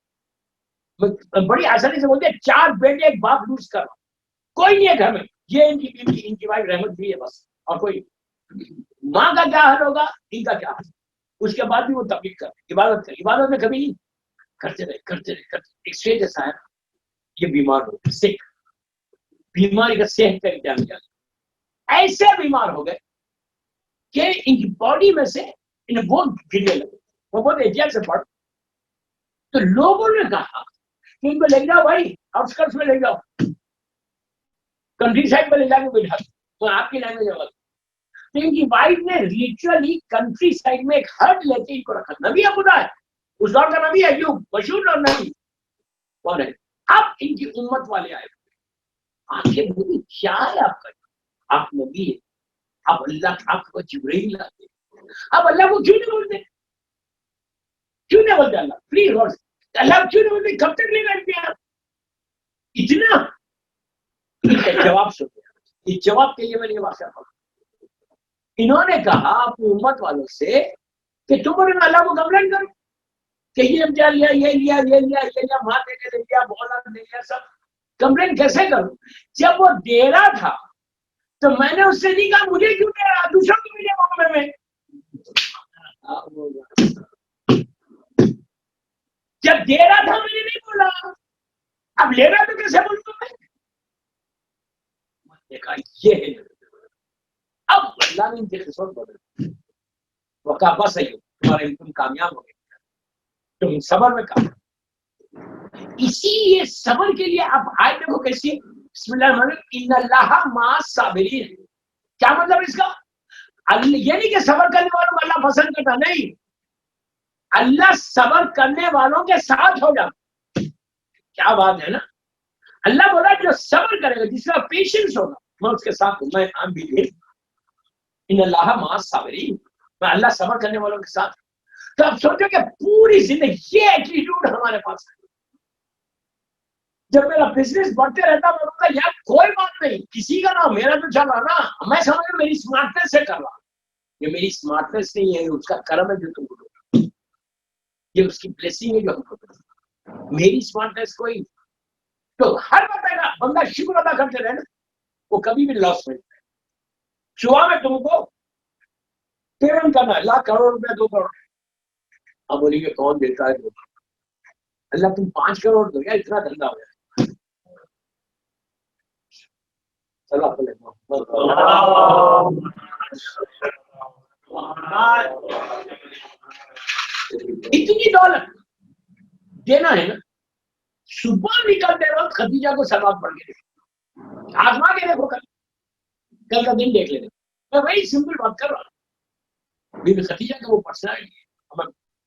بڑی آسانی سے بولتے ہیں 4 بیٹے ایک باپ لوز کر رہا، کوئی نہیں ہے گھر میں، یہ ان کی بیوی، ان کی وائف رحمت بھی ہے بس، اور کوئی ماں کا کیا حال ہوگا، ان کا کیا حال۔ اس کے بعد بھی وہ تبلیغ کر عبادت کر، عبادت میں کبھی نہیں کرتے رہے۔ ایک اسٹیج ایسا ہے یہ بیمار ہو گئے، سکھ بیماری کا صحت کا امتحان کیا، ایسے بیمار ہو گئے کہ ان کی باڈی میں سے انہیں بہت گرنے لگے، وہ بہت احتیاط سے پڑھ۔ تو لوگوں نے کہا کہ ان کو لے جاؤ بھائی، آؤٹسکرٹس میں لے جاؤ، کنٹری سائڈ میں لے جا کے بٹھا دو، تو آپ کی لینگویج ہے۔ تو ان کی وائف نے لٹرلی کنٹری سائڈ میں ایک ہٹ لے کے ان کو رکھا۔ نبی خدا ہے، اس دور کا نبی ایوب، مشہور اور نبی کون ہے۔ اب ان کی امت والے آئے، آخر نبی کیا ہے آپ کا، آپ نبی ہے، اب اللہ آپ کو جبرائیل لاتے، اب اللہ کو کیوں نہیں بولتے، کیوں نہیں بولتے اللہ پلیز اللہ کیوں نہیں بولتے، کب تک نہیں کرتے آپ اتنا۔ جواب سنتے ہیں، اس جواب کے لیے میں نے یہ واقعہ پڑھا۔ انہوں نے کہا اپنی امت والوں سے کہ تم اور اللہ کو کمپلین کرو کہ یہ لیا، یہ لیا، یہ لیا، یہ لیا، ماں دے کے لے لیا، اولاد دے لیا، سب کمپلین کیسے کروں؟ جب وہ دے رہا تھا تو میں نے اس سے نہیں کہا مجھے کیوں دے رہا، دوسروں کو ملے معاملے میں۔ جب دے رہا تھا میں نے نہیں بولا، اب لے رہا تو کیسے بولوں میں؟ دیکھا یہ ہے اب اللہ نے ان کی قسمت بدل، وہ کہا بس ہے تمہارے تم کامیاب ہو گئے، تم صبر میں کامیاب۔ اسی یہ صبر کے لیے آپ آئے دیکھو کیسی، بسم اللہ الرحمن الرحیم، ان اللہ مع الصابرین۔ کیا مطلب اس کا؟ یہ نہیں کہ صبر کرنے والوں کو اللہ پسند کرتا، نہیں، اللہ صبر کرنے والوں کے ساتھ ہو جاتا۔ کیا بات ہے نا، اللہ بولا جو صبر کرے گا، جس کا پیشنس ہوگا، میں اس کے ساتھ ہوں، میں بھی دے، ان اللہ مع الصابرین، میں اللہ صبر کرنے والوں کے ساتھ۔ تو اب سوچو کہ پوری زندگی یہ ایٹیٹیوڈ ہمارے پاس ہے۔ جب میرا بزنس بڑھتے رہتا میں بولتا یار کوئی بات نہیں، کسی کا نہ، میرا تو چل رہا نا، میں سمجھ میری اسمارٹنس سے کر رہا، یہ میری اسمارٹنس نہیں ہے، اس کا کرم ہے جو تم کو دو، یہ اس کی بلیسنگ ہے جو ہم کو دو، میری اسمارٹنس کوئی۔ تو ہر بندہ شکر ادا کرتے رہے نا، وہ کبھی بھی لاس نہیں۔ صبح میں تم کو پیمنٹ کرنا ہے 1 لاکھ کروڑ روپے، 2 کروڑ، اب بولیے کہ کون دیتا ہے؟ اللہ تم 5 کروڑ دو، یا اتنا دھندا ہو جائے۔ اتنی دولت دینا ہے نا، صبح نکلتے وقت خدیجہ کو سلوات پڑھ کے دیکھو، آزما کے دیکھو، کل کا دن دیکھ لینا، میں وہی سمپل بات کر رہا ہوں۔ بی بی خدیجہ کا وہ پرسنالٹی ہے،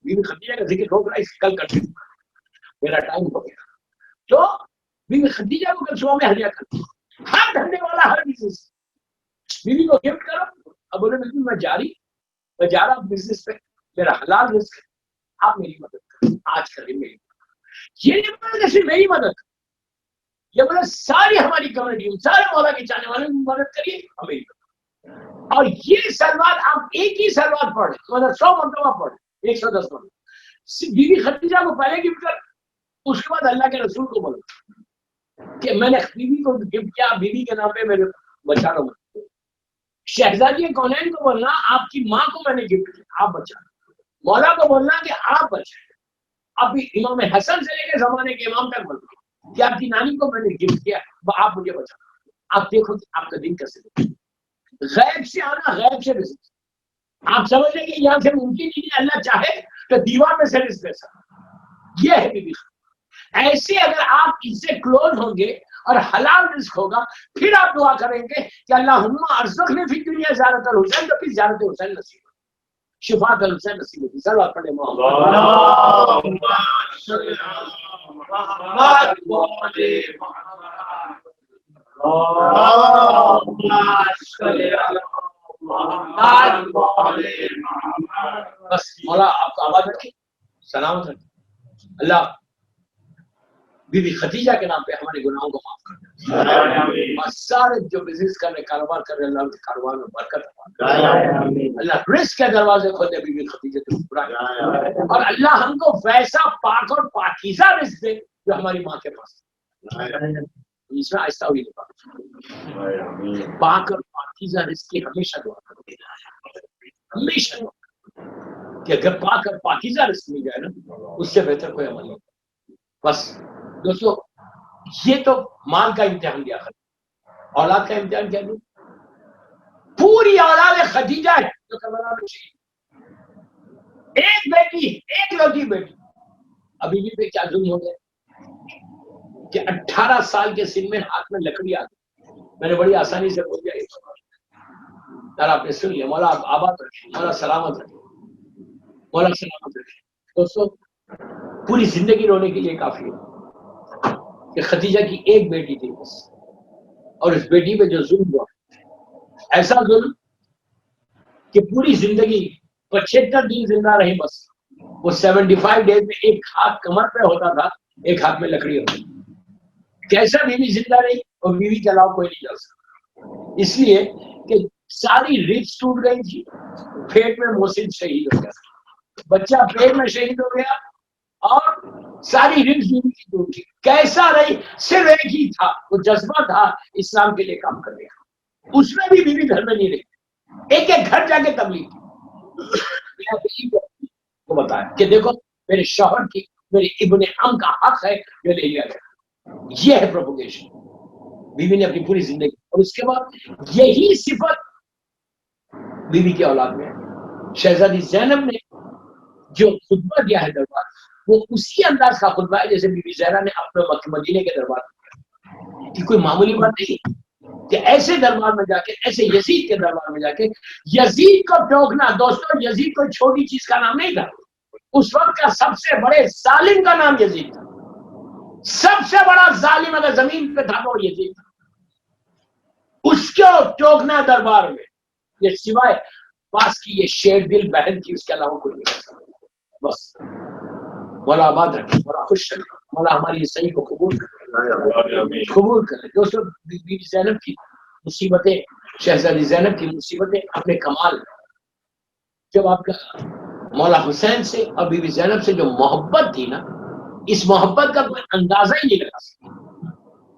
بی بی خدیجہ کا ذکر ہو رہا ہے، کل کرتے میرا ٹائم ہو گیا۔ تو بی بی خدیجہ کو کل صبح میں ہدیہ کرو، ہر دھندے والا ہر بزنس بیوی کو گفٹ کرو، اب بولے میں جا رہا ہوں بزنس پہ، میرا حلال رزق ہے، آپ میری مدد کریں، آج کر میری مدد۔ یہ نہیں بولا کہ صرف میری مدد، یہ بولا ساری ہماری کمیونٹی، سارے مولا کے چاہنے والوں کی مدد کریے، ہمیں مدد۔ اور یہ سلوات آپ ایک ہی سلوات پڑھیں، مطلب 100 مرتبہ پڑھیں، 110 مرتبہ۔ بی بی خدیجہ کو پہلے گفٹ کر، اس کے بعد اللہ کے رسول کو بولو کہ میں نے بیوی کو گفٹ کیا، بیوی کے نام پہ میرے بچا لو۔ شہزادی کونین کو بولنا آپ کی ماں کو میں نے گفٹ کیا، آپ بچا لو۔ مولا کو بولنا کہ آپ بچائیں۔ اب امام حسن سے لے کے زمانے کے امام تک بولنا کہ آپ کی نانی کو میں نے گفٹ کیا، آپ مجھے بچا لو۔ آپ دیکھو آپ کا دن کیسے غیب سے آنا، غیب سے رزق۔ آپ سمجھ لیں کہ یہاں سے ممکن نہیں ہے، اللہ چاہے تو دیوار میں سے رزق دے سکتا، یہ ہے بی بی۔ ایسے اگر آپ اس سے کلوز ہوں گے اور حلال رزق ہوگا، پھر آپ دعا کریں گے کہ اللہم ارزقنی فی الدنیا زیارت الحسین، تو پھر زیارت حسین نصیب ہو، شفاعت الحسین نصیب ہوگی۔ صلوات پڑھیں اللہم صلی علی محمد اللہم صلی علی محمد بس مولا آپ کو آباد رکھے، سلامت رکھے. اللہ بی بی خدیجہ کے نام پہ ہمارے گناہوں کو معاف کر دے، اور سارے جو بزنس کر رہے کاروبار کر رہے اللہ ان کے کاروبار میں برکت دے، اللہ رزق کے دروازے کھولے بی بی خدیجہ کے اوپر، اور اللہ ہم کو ویسا پاک اور پاکیزہ رزق دے جو ہماری ماں کے پاس. اس میں آہستہ ہوئی نہیں، پاک اور پاکیزہ رزق کی ہمیشہ دعا کرتے ہیں، ہمیشہ کہ اگر پاک اور پاکیزہ رزق مل جائے نا اس سے بہتر کوئی عمل نہیں. بس دوستو یہ تو مال کا امتحان دیا، اولاد کا امتحان کیا دیا؟ پوری اولاد خدیجہ ہے جو کربلا میں شہید، ایک بیٹی، ایک لوٹی بیٹی. ابھی بھی پہ کیا ظلم ہو گیا کہ 18 سال کے سن میں ہاتھ میں لکڑی آ گئی. میں نے بڑی آسانی سے بول دیا یار آپ نے سن لیا. مولا آپ آباد رکھے، مولا سلامت رکھے، مولا سلامت رکھے. دوستو پوری زندگی رونے کے لیے کافی ہے کہ خدیجہ کی ایک بیٹی تھی بس، اور اس بیٹی پہ جو ظلم ہوا، ایسا ظلم کہ پوری زندگی 75 دن زندہ رہی. بس وہ 75 ڈیز میں ایک ہاتھ کمر پہ ہوتا تھا، ایک ہاتھ میں لکڑی ہوتی. کیسا بیوی زندہ رہی اور بیوی کے علاوہ کوئی نہیں جا سکتا، اس لیے کہ ساری رچ ٹوٹ گئی تھی. پیٹ میں محسن شہید ہو گیا، بچہ پیٹ میں شہید ہو گیا، اور ساری رچ بیوی کی ٹوٹ گئی. کیسا رہی؟ صرف ایک ہی تھا، وہ جذبہ تھا اسلام کے لیے کام کرنے کا. اس میں بھی بیوی گھر میں نہیں رہی، ایک ایک گھر جا کے تبلیغ کی. کو بتایا کہ دیکھو میرے شوہر کی، میرے ابن عم کا حق ہے جو لے لیا گیا. یہ ہے پروپوگیشن. بیوی نے اپنی پوری زندگی، اور اس کے بعد یہی صفت بیوی کی اولاد میں ہے. شہزادی زینب نے جو خطبہ دیا ہے دربار، وہ اسی انداز کا خطبہ ہے جیسے بی بی زہرا نے اپنے مدینے کے دربار میں کیا. کوئی معمولی بات نہیں کہ ایسے دربار میں جا کے، ایسے یزید کے دربار میں جا کے یزید کو ٹوکنا. دوستوں یزید کوئی چھوٹی چیز کا نام نہیں تھا، اس وقت کا سب سے بڑے ظالم کا نام یزید تھا. سب سے بڑا ظالم اگر زمین پہ تھا تو وہ یزید تھا. اس کو ٹوکنا دربار میں، یہ سوائے پاس کی یہ شیر دل بہن کی، اس کے علاوہ کوئی نہیں کرتا. بس مولا آباد رکھے، مولا خوش رکھے، مولا ہماری اس صحیح کو قبول کرے، قبول کرے. دوستوں بی بی زینب کی مصیبتیں، شہزادی زینب کی مصیبتیں اپنے کمال. جب آپ کا مولا حسین سے اور بی بی زینب سے جو محبت تھی نا، اس محبت کا کوئی اندازہ ہی نہیں لگا سکتا.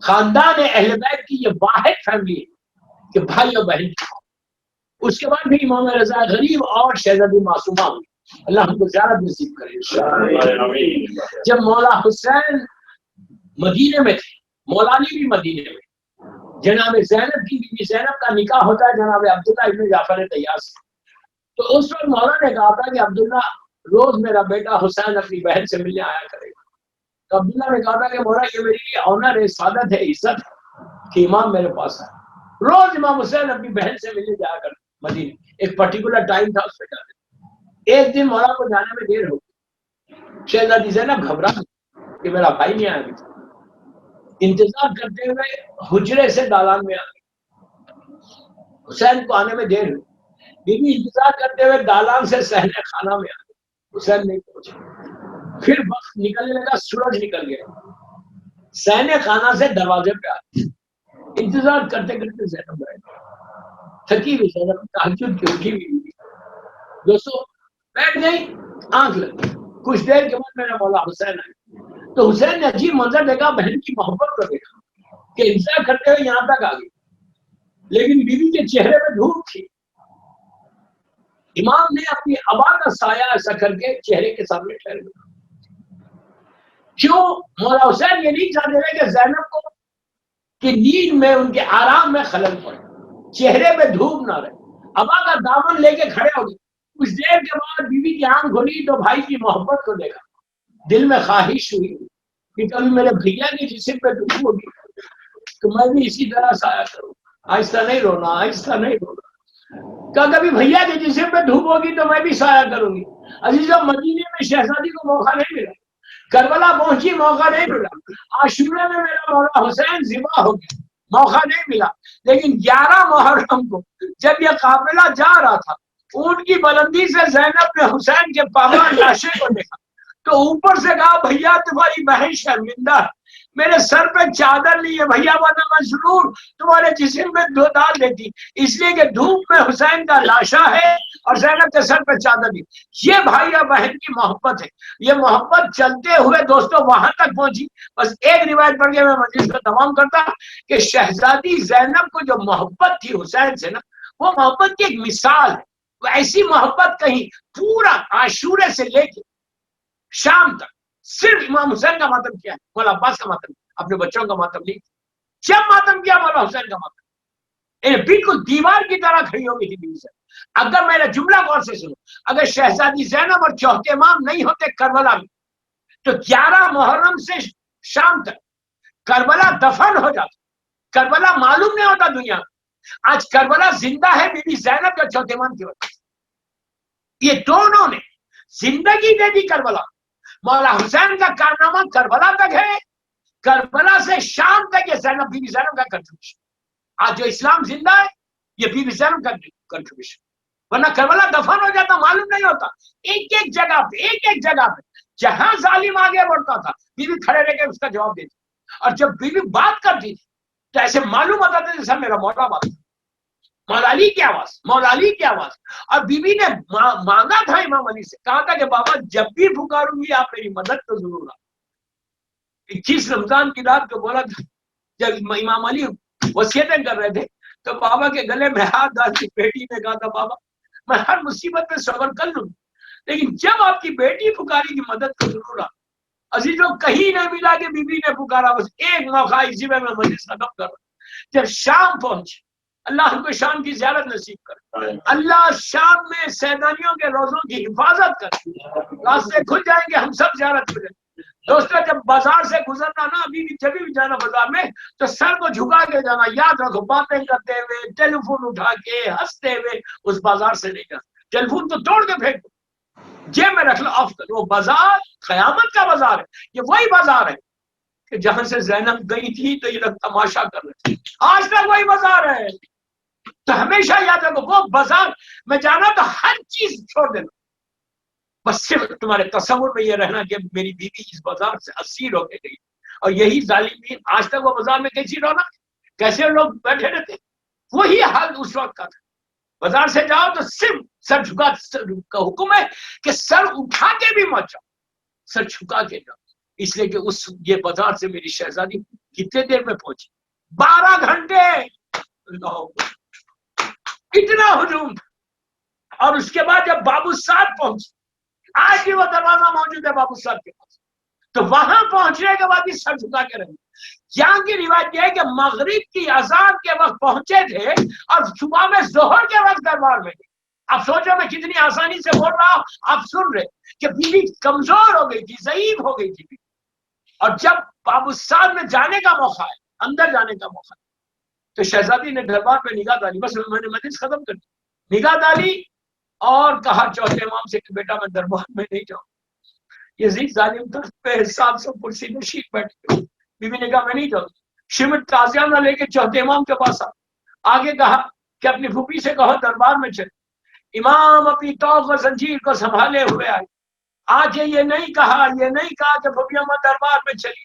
خاندان اہل بیت کی یہ واحد فیملی ہے کہ بھائی اور بہن کی. اس کے بعد بھی امام رضا غریب اور شہزادی معصومہ ہوئی. اللہ ہم کو زیارت نصیب کرے انشاءاللہ. جب مولا حسین مدینے میں تھے، مولانی بھی مدینے میں، جناب زینب کی بی بی زینب کا نکاح ہوتا ہے جناب عبداللہ ابن جعفر طیار سے. تو اس وقت مولا نے کہا تھا کہ عبداللہ روز میرا بیٹا حسین اپنی بہن سے ملنے آیا کرے گا. تو عبداللہ نے کہا تھا کہ مولا یہ میرے لیے آنر ہے، سعادت ہے، عزت ہے کہ امام میرے پاس ہے. روز امام حسین اپنی بہن سے ملنے جایا کرتے مدینے. ایک پرٹیکولر ٹائم تھا اس پہ جاتے. ایک دن مولا کو جانے میں دیر ہو گئی. شہزادی زینب گھبرا کہ میرا بھائی نہیں آیا. انتظار کرتے ہوئے حجرے سے دالان میں آ گئی. حسین کو آنے میں دیر ہوئی. بی بی انتظار کرتے ہوئے دالان سے صحن خانہ میں آ گئی. حسین نہیں پہنچے. پھر وقت نکلنے لگا، سورج نکل گیا. صحن خانہ سے دروازے پہ آ گئی. انتظار کرتے کرتے زینب بیٹھ گئی. تھکی ہوئی زینب تہجد کی اٹھی ہوئی. دوستو بیٹھ گئی، آنکھ لگی. کچھ دیر کے بعد میرا مولا حسین آئے. تو حسین نے عجیب منظر دیکھا، بہن کی محبت کو دیکھا کہ انتظار کرتے ہوئے یہاں تک آ گئی، لیکن بیوی کے چہرے میں دھوپ تھی. امام نے اپنی ابا کا سایہ ایسا کر کے چہرے کے سامنے ٹھہر گیا. کیوں؟ مولا حسین یہ نہیں چاہتے تھے کہ زینب کو کہ نیند میں، ان کے آرام میں خلل پڑے، چہرے پہ دھوپ نہ رہے. ابا کا دامن لے کے کھڑے ہو گئے. کچھ دیر کے بعد بیوی کی آنکھ کھلی تو بھائی کی محبت کو دیکھا. دل میں خواہش ہوئی کہ کبھی میرے بھیا کے جسم پہ دھوپ ہوگی تو میں بھی اسی طرح سایہ کروں. آہستہ نہیں رونا، آہستہ نہیں رونا. کبھی بھیا کے جسم پہ دھوپ ہوگی تو میں بھی سایہ کروں گی. عزیزو مدینے میں شہزادی کو موقع نہیں ملا، کربلا پہنچی موقع نہیں ملا، عاشورہ میں میرا مولا حسین ذبح ہو گیا موقع نہیں ملا. لیکن 11 محرم کو جب یہ قافلہ جا رہا تھا اونٹ کی بلندی سے زینب نے حسین کے پامال لاشے کو دیکھا تو اوپر سے کہا بھیا تمہاری بہن شرمندہ ہے، میرے سر پہ چادر نہیں ہے بھیا، ورنہ میں ضرور تمہارے جسم میں دو ڈال دیتی، اس لیے کہ دھوپ میں حسین کا لاشا ہے اور زینب کے سر پہ چادر نہیں۔ یہ بھائی اور بہن کی محبت ہے، یہ محبت چلتے ہوئے دوستوں وہاں تک پہنچی۔ بس ایک روایت پڑھ کے میں مجلس کو تمام کرتا کہ شہزادی زینب کو جو محبت تھی حسین سے نا، وہ محبت کی ایک مثال ہے۔ وہ ایسی محبت کہیں پورا عاشورے سے لے کے شام تک صرف امام حسین کا ماتم کیا ہے، مولا عباس کا ماتم، اپنے بچوں کا ماتم نہیں، جب ماتم کیا مولا حسین کا ماتم، بالکل دیوار کی طرح کھڑی ہو گئی تھی بیوی سے۔ اگر میرا جملہ غور سے سنو، اگر شہزادی زینب اور چوتھے امام نہیں ہوتے کربلا میں تو 11 محرم سے شام تک کربلا دفن ہو جاتا، کربلا معلوم نہیں ہوتا دنیا میں۔ آج کربلا زندہ ہے بی بی زینب کے چوتھے امام کی وجہ سے۔ یہ دونوں نے زندگی دے دی کربلا۔ مولا حسین کا کارنامہ کربلا تک ہے، کربلا سے شام تک یہ زینب بی بی زینب کا کنٹریبیوشن۔ آج جو اسلام زندہ ہے یہ بی بی زینب کا کنٹریبیوشن، ورنہ کربلا دفن ہو جاتا معلوم نہیں ہوتا۔ ایک ایک جگہ پہ جہاں ظالم آگے بڑھتا تھا بی بی کھڑے رہ کے اس کا جواب دیتی، اور جب بی بی بات کرتی تھی تو ایسے معلوم ہوتا تھا جیسا میرا مولا بات، مولا علی کی آواز، مولا علی کی آواز۔ اور بی بی نے مانگا تھا امام علی سے، کہا تھا کہ بابا جب بھی پکاروں گی آپ میری مدد تو ضرور آ۔ 21 رمضان کی رات کو بولا تھا، جب امام علی وصیتیں کر رہے تھے تو بابا کے گلے میں ہاتھ ڈال کے بیٹی نے کہا تھا بابا میں ہر مصیبت میں صبر کر لوں لیکن جب آپ کی بیٹی پکاری کی مدد تو ضرور آ۔ عزیزوں کہیں نہیں ملا کہ بی بی نے پکارا، بس ایک موقع اسی میں مجلس ختم کر رہا، جب شام پہنچے، اللہ ہم کو شام کی زیارت نصیب کرے، اللہ شام میں سیدانیوں کے روزوں کی حفاظت کرے، راستے کھل جائیں گے، ہم سب زیارت کریں۔ دوستوں جب بازار سے گزرنا نا، ابھی بھی جب بھی جانا بازار میں تو سر کو جھکا کے جانا، یاد رکھو باتیں کرتے ہوئے، ٹیلی فون اٹھا کے ہنستے ہوئے اس بازار سے نہیں جانا، ٹیلی فون تو توڑ کے پھینک دو، جیب میں رکھ لو، آف کر۔ وہ بازار قیامت کا بازار ہے، یہ وہی بازار ہے کہ جہاں سے زینب گئی تھی تو یہ لوگ تماشا کر رہے تھے، آج تک وہی بازار ہے۔ تو ہمیشہ یاد رکھو وہ بازار میں جانا تو ہر چیز چھوڑ دینا، بس صرف تمہارے تصور میں یہ رہنا کہ میری بیوی اس بازار سے اسیر ہو کے گئی۔ اور یہی ظالمین آج تک وہ بازار میں کیسی رونق، کیسے لوگ بیٹھے رہتے، وہی حال اس وقت کا تھا۔ بازار سے جاؤ تو صرف سر جھکا کا حکم ہے کہ سر اٹھا کے بھی مت جاؤ، سر جھکا کے جاؤ، اس لیے کہ یہ بازار سے میری شہزادی کتنے دیر میں پہنچی، 12 گھنٹے، اتنا ہجوم۔ اور اس کے بعد جب بابو سعد پہنچے، آج بھی وہ دروازہ موجود ہے بابو سعد کے پاس، تو وہاں پہنچنے کے بعد بھی سر جھکا کے رہے۔ یہاں کی روایت یہ ہے کہ مغرب کی اذان کے وقت پہنچے تھے اور صبح میں ظہر کے وقت دربار میں گئے۔ اب سوچو میں کتنی آسانی سے بول رہا ہوں، آپ سن رہے کہ بیوی کمزور ہو گئی تھی، ضعیف ہو گئی تھی، اور جب بابو سعد میں جانے کا موقع ہے، اندر جانے کا موقع ہے، تو شہزادی نے دربار پہ نگاہ ڈالی، بس میں نے مجلس ختم کر دی، نگاہ ڈالی اور کہا چوتھے امام سے کہ بیٹا میں دربار میں نہیں جاؤں۔ یزید ظالم تخت پہ 700 کرسی نشین بیٹھے، بی بی نے کہا میں نہیں جاؤں۔ شمٹ تعزیانہ لے کے چوتھے امام کے پاس آگے کہا کہ اپنی پھوپھی سے کہو دربار میں چلے۔ امام اپنی توق و زنجیر کو سنبھالے ہوئے آئے، آج یہ نہیں کہا کہ پھوپھی اماں دربار میں چلی،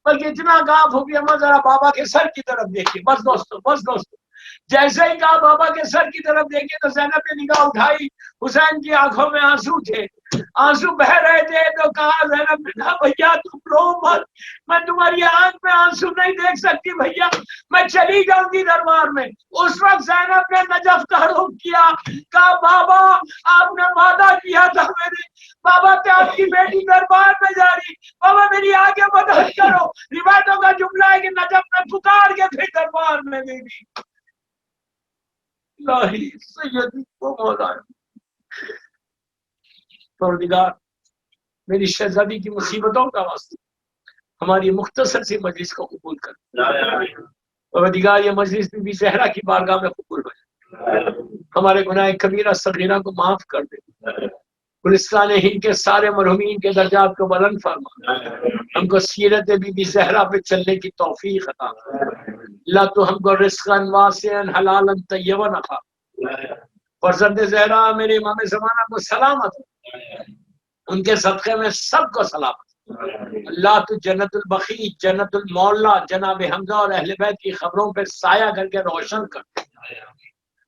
بلکہ اتنا کہا پھوپھی اماں ذرا بابا کے سر کی طرف دیکھیے۔ بس دوستو جیسے ہی کہا بابا کے سر کی طرف دیکھیے تو زینب نے نگاہ اٹھائی، حسین کی آنکھوں میں آنسو تھے، آنسو بہ رہے تھے، تو کہا زینب نے کہا بھیا تم رو مت، میں تمہاری آنکھ میں آنسو نہیں دیکھ سکتی بھیا، میں چلی جاؤں گی دربار میں۔ اس وقت زینب نے نجف کا رخ کیا، کہا بابا آپ نے وعدہ کیا تھا میرے، بابا کہ آپ کی بیٹی دربار میں جا رہی، بابا میری آگے مدد کرو۔ روایتوں کا جملہ ہے کہ نجف نے پکار کے پھر دربار میں گئی تھی۔ الہی سیدی کو مولا پروردگار میری شہزادی کی مصیبتوں کا واسطہ ہماری مختصر سی مجلس کو قبول کر۔ پروردگار یہ مجلس بی بی زہرا کی بارگاہ میں قبول ہو جائے، ہمارے گناہ کبیرہ صغیرہ کو معاف کر دے، گلستان ہند کے سارے مرحومین کے درجات کو بلند فرما، ہم کو سیرت بی بی زہرا پہ چلنے کی توفیق عطا اللہ تو ہم کو رزقاً واسعاً حلالاً طیباً عطا، فرزند زہرا میرے امام زمانہ کو سلامت ہو، ان کے صدقے میں سب کو سلامت۔ اللہ تو جنت البقیع، جنت المولا، جناب حمزہ اور اہل بیت کی خبروں پہ سایہ کر کے روشن کر،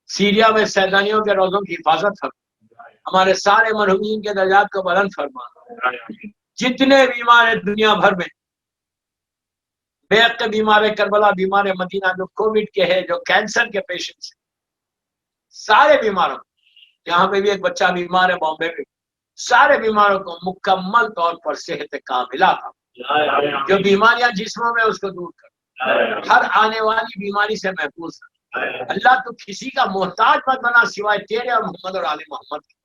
سیریا میں سیدانیوں کے روزوں کی حفاظت فرما، ہمارے سارے مرحومین کے درجات کو بلند فرما، جتنے بیمار ہیں دنیا بھر میں، بیعت کے بیمار کربلا، بیمار مدینہ، جو کووڈ کے ہے، جو کینسر کے پیشنٹس ہیں، سارے بیماروں، یہاں پہ بھی ایک بچہ بیمار ہے بامبے میں، سارے بیماروں کو مکمل طور پر صحت کاملہ کا، جو بیماریاں جسموں میں اس کو دور کر، ہر آنے والی بیماری سے محفوظ کر۔ اللہ تو کسی کا محتاج مت بنا سوائے تیرے اور محمد اور آل محمد کے۔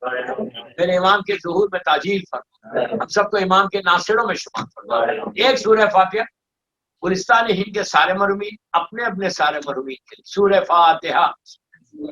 میرے امام کے ظہور میں تاجیل فرما، ہم سب کو امام کے ناصروں میں شمار فرما۔ ایک سورہ فاتحہ گلستان ہند کے سارے مرحومین، اپنے اپنے سارے مرحومین کے لیے، سورہ فاتحہ۔